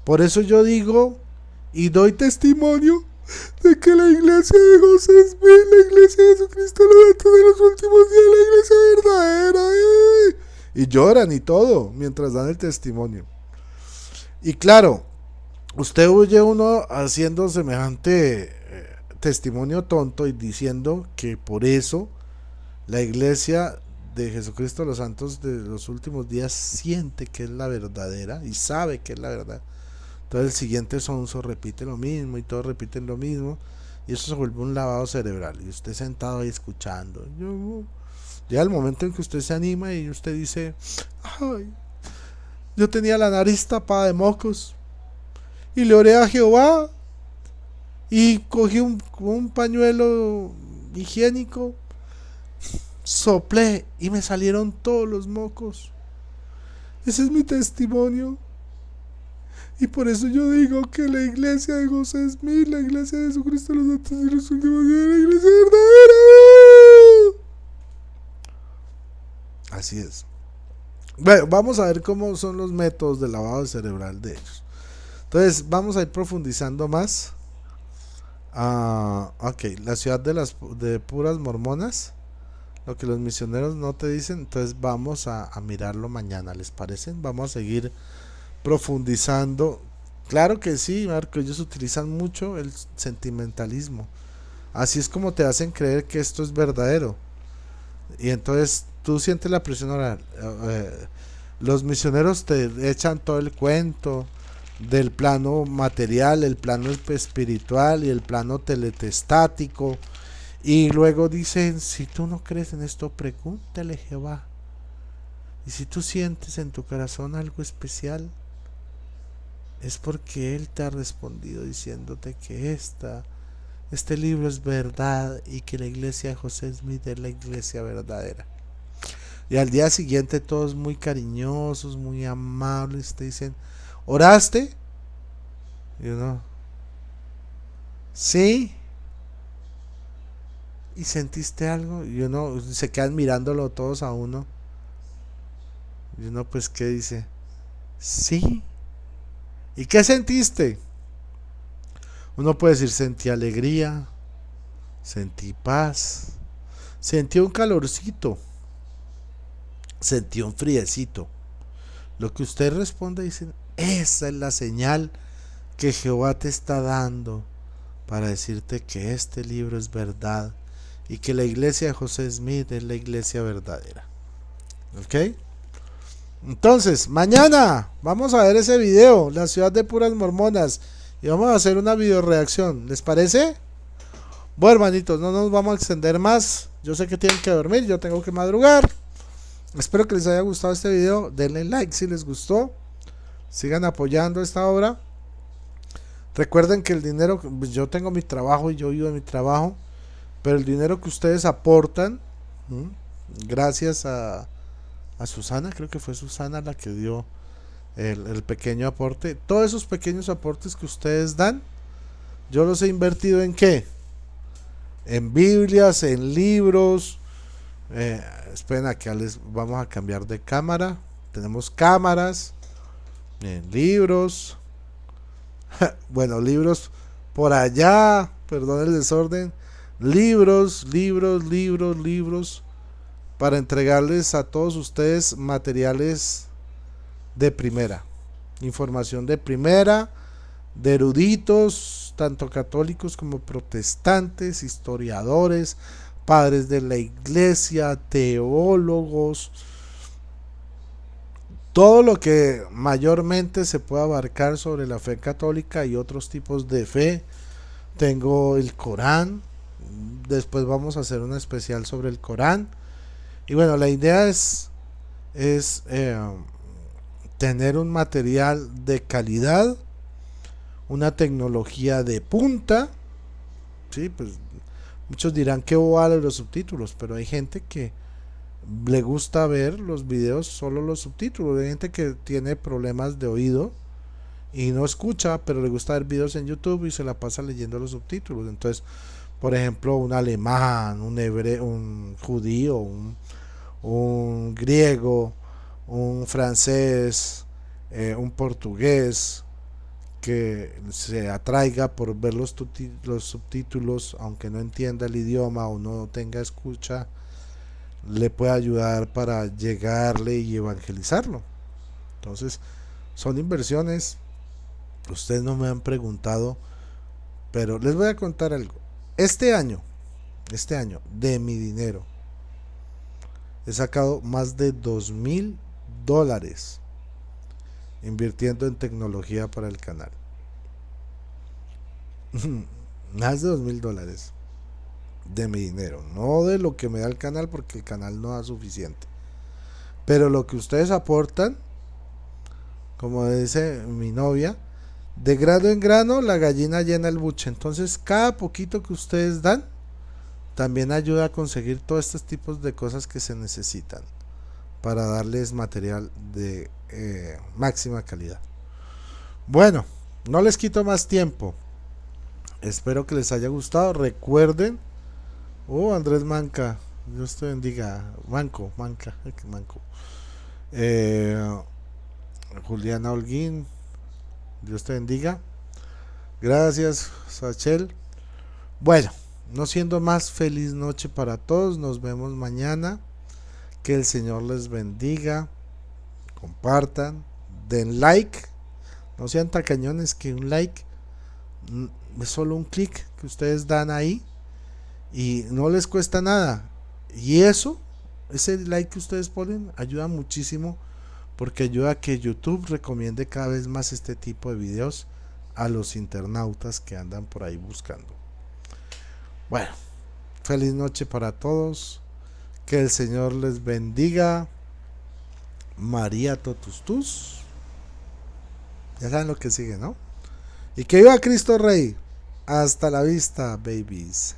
Por eso yo digo y doy testimonio de que la iglesia de José Smith, la iglesia de Jesucristo de los últimos días, la iglesia verdadera, y lloran y todo mientras dan el testimonio. Y claro, usted oye uno haciendo semejante testimonio tonto y diciendo que por eso la iglesia de Jesucristo de los santos de los últimos días siente que es la verdadera y sabe que es la verdad. Entonces el siguiente sonso repite lo mismo y todos repiten lo mismo, y eso se vuelve un lavado cerebral, y usted sentado ahí escuchando. Llega el momento en que usted se anima y usted dice, ay, yo tenía la nariz tapada de mocos y le oré a Jehová y cogí un pañuelo higiénico, soplé y me salieron todos los mocos. Ese es mi testimonio. Y por eso yo digo que la iglesia de José Smith, la iglesia de Jesucristo de los santos de los últimos días, la iglesia verdadera. Así es. Bueno, vamos a ver cómo son los métodos de lavado cerebral de ellos. Entonces vamos a ir profundizando más. Ok, la ciudad de puras mormonas, lo que los misioneros no te dicen. Entonces vamos a mirarlo mañana, ¿les parece? Vamos a seguir profundizando. Claro que sí, Marco, ellos utilizan mucho el sentimentalismo. Así es como te hacen creer que esto es verdadero. Y entonces tú sientes la presión oral. Los misioneros te echan todo el cuento del plano material, el plano espiritual y el plano teletestático, y luego dicen, si tú no crees en esto, pregúntale a Jehová, y si tú sientes en tu corazón algo especial, es porque Él te ha respondido diciéndote que este libro es verdad y que la iglesia de José Smith es la iglesia verdadera. Y al día siguiente todos muy cariñosos, muy amables, te dicen, ¿oraste? Y uno, sí. ¿Y sentiste algo? Y uno, se quedan mirándolo todos a uno. Y uno, pues, ¿qué dice? Sí. ¿Y qué sentiste? Uno puede decir, sentí alegría, sentí paz, sentí un calorcito, sentí un friecito. Lo que usted responde, dice, esa es la señal que Jehová te está dando para decirte que este libro es verdad y que la iglesia de José Smith es la iglesia verdadera. ¿Ok? Entonces, mañana vamos a ver ese video, la ciudad de puras mormonas, y vamos a hacer una video reacción. ¿Les parece? Bueno, hermanitos, no nos vamos a extender más. Yo sé que tienen que dormir, yo tengo que madrugar. Espero que les haya gustado este video. Denle like si les gustó. Sigan apoyando esta obra. Recuerden que el dinero, pues yo tengo mi trabajo y yo vivo de mi trabajo, pero el dinero que ustedes aportan, gracias a Susana, creo que fue Susana la que dio el pequeño aporte. Todos esos pequeños aportes que ustedes dan, yo los he invertido en ¿qué? En Biblias, en libros. Esperen, acá les vamos a cambiar de cámara. Tenemos cámaras, en libros. Bueno, libros por allá, perdón el desorden. Libros, para entregarles a todos ustedes materiales de primera, información de primera, de eruditos, tanto católicos como protestantes, historiadores, padres de la iglesia, teólogos, todo lo que mayormente se puede abarcar sobre la fe católica y otros tipos de fe. Tengo el Corán, después vamos a hacer un especial sobre el Corán. Y bueno, la idea es tener un material de calidad, una tecnología de punta. Sí, pues muchos dirán que vale los subtítulos, pero hay gente que le gusta ver los videos solo los subtítulos. Hay gente que tiene problemas de oído y no escucha, pero le gusta ver videos en YouTube y se la pasa leyendo los subtítulos. Entonces, por ejemplo, un alemán, un hebreo, un judío, un griego, un francés, un portugués, que se atraiga por ver los subtítulos, aunque no entienda el idioma o no tenga escucha, le puede ayudar para llegarle y evangelizarlo. Entonces, son inversiones. Ustedes no me han preguntado, pero les voy a contar algo. Este año, de mi dinero, he sacado más de $2,000 invirtiendo en tecnología para el canal. Más de $2,000 de mi dinero, no de lo que me da el canal, porque el canal no da suficiente, pero lo que ustedes aportan, como dice mi novia, de grano en grano la gallina llena el buche. Entonces cada poquito que ustedes dan también ayuda a conseguir todos estos tipos de cosas que se necesitan para darles material de máxima calidad. Bueno, no les quito más tiempo, espero que les haya gustado. Recuerden, Andrés Manca, Dios te bendiga. Manca. Juliana Holguín, Dios te bendiga. Gracias, Sachel. Bueno, no siendo más, feliz noche para todos. Nos vemos mañana. Que el Señor les bendiga. Compartan, den like. No sean tacañones, que un like es solo un clic que ustedes dan ahí y no les cuesta nada. Y ese like que ustedes ponen ayuda muchísimo, porque ayuda a que YouTube recomiende cada vez más este tipo de videos a los internautas que andan por ahí buscando. Bueno, feliz noche para todos. Que el Señor les bendiga. María Totustus. Ya saben lo que sigue, ¿no? Y que viva Cristo Rey. Hasta la vista, babies.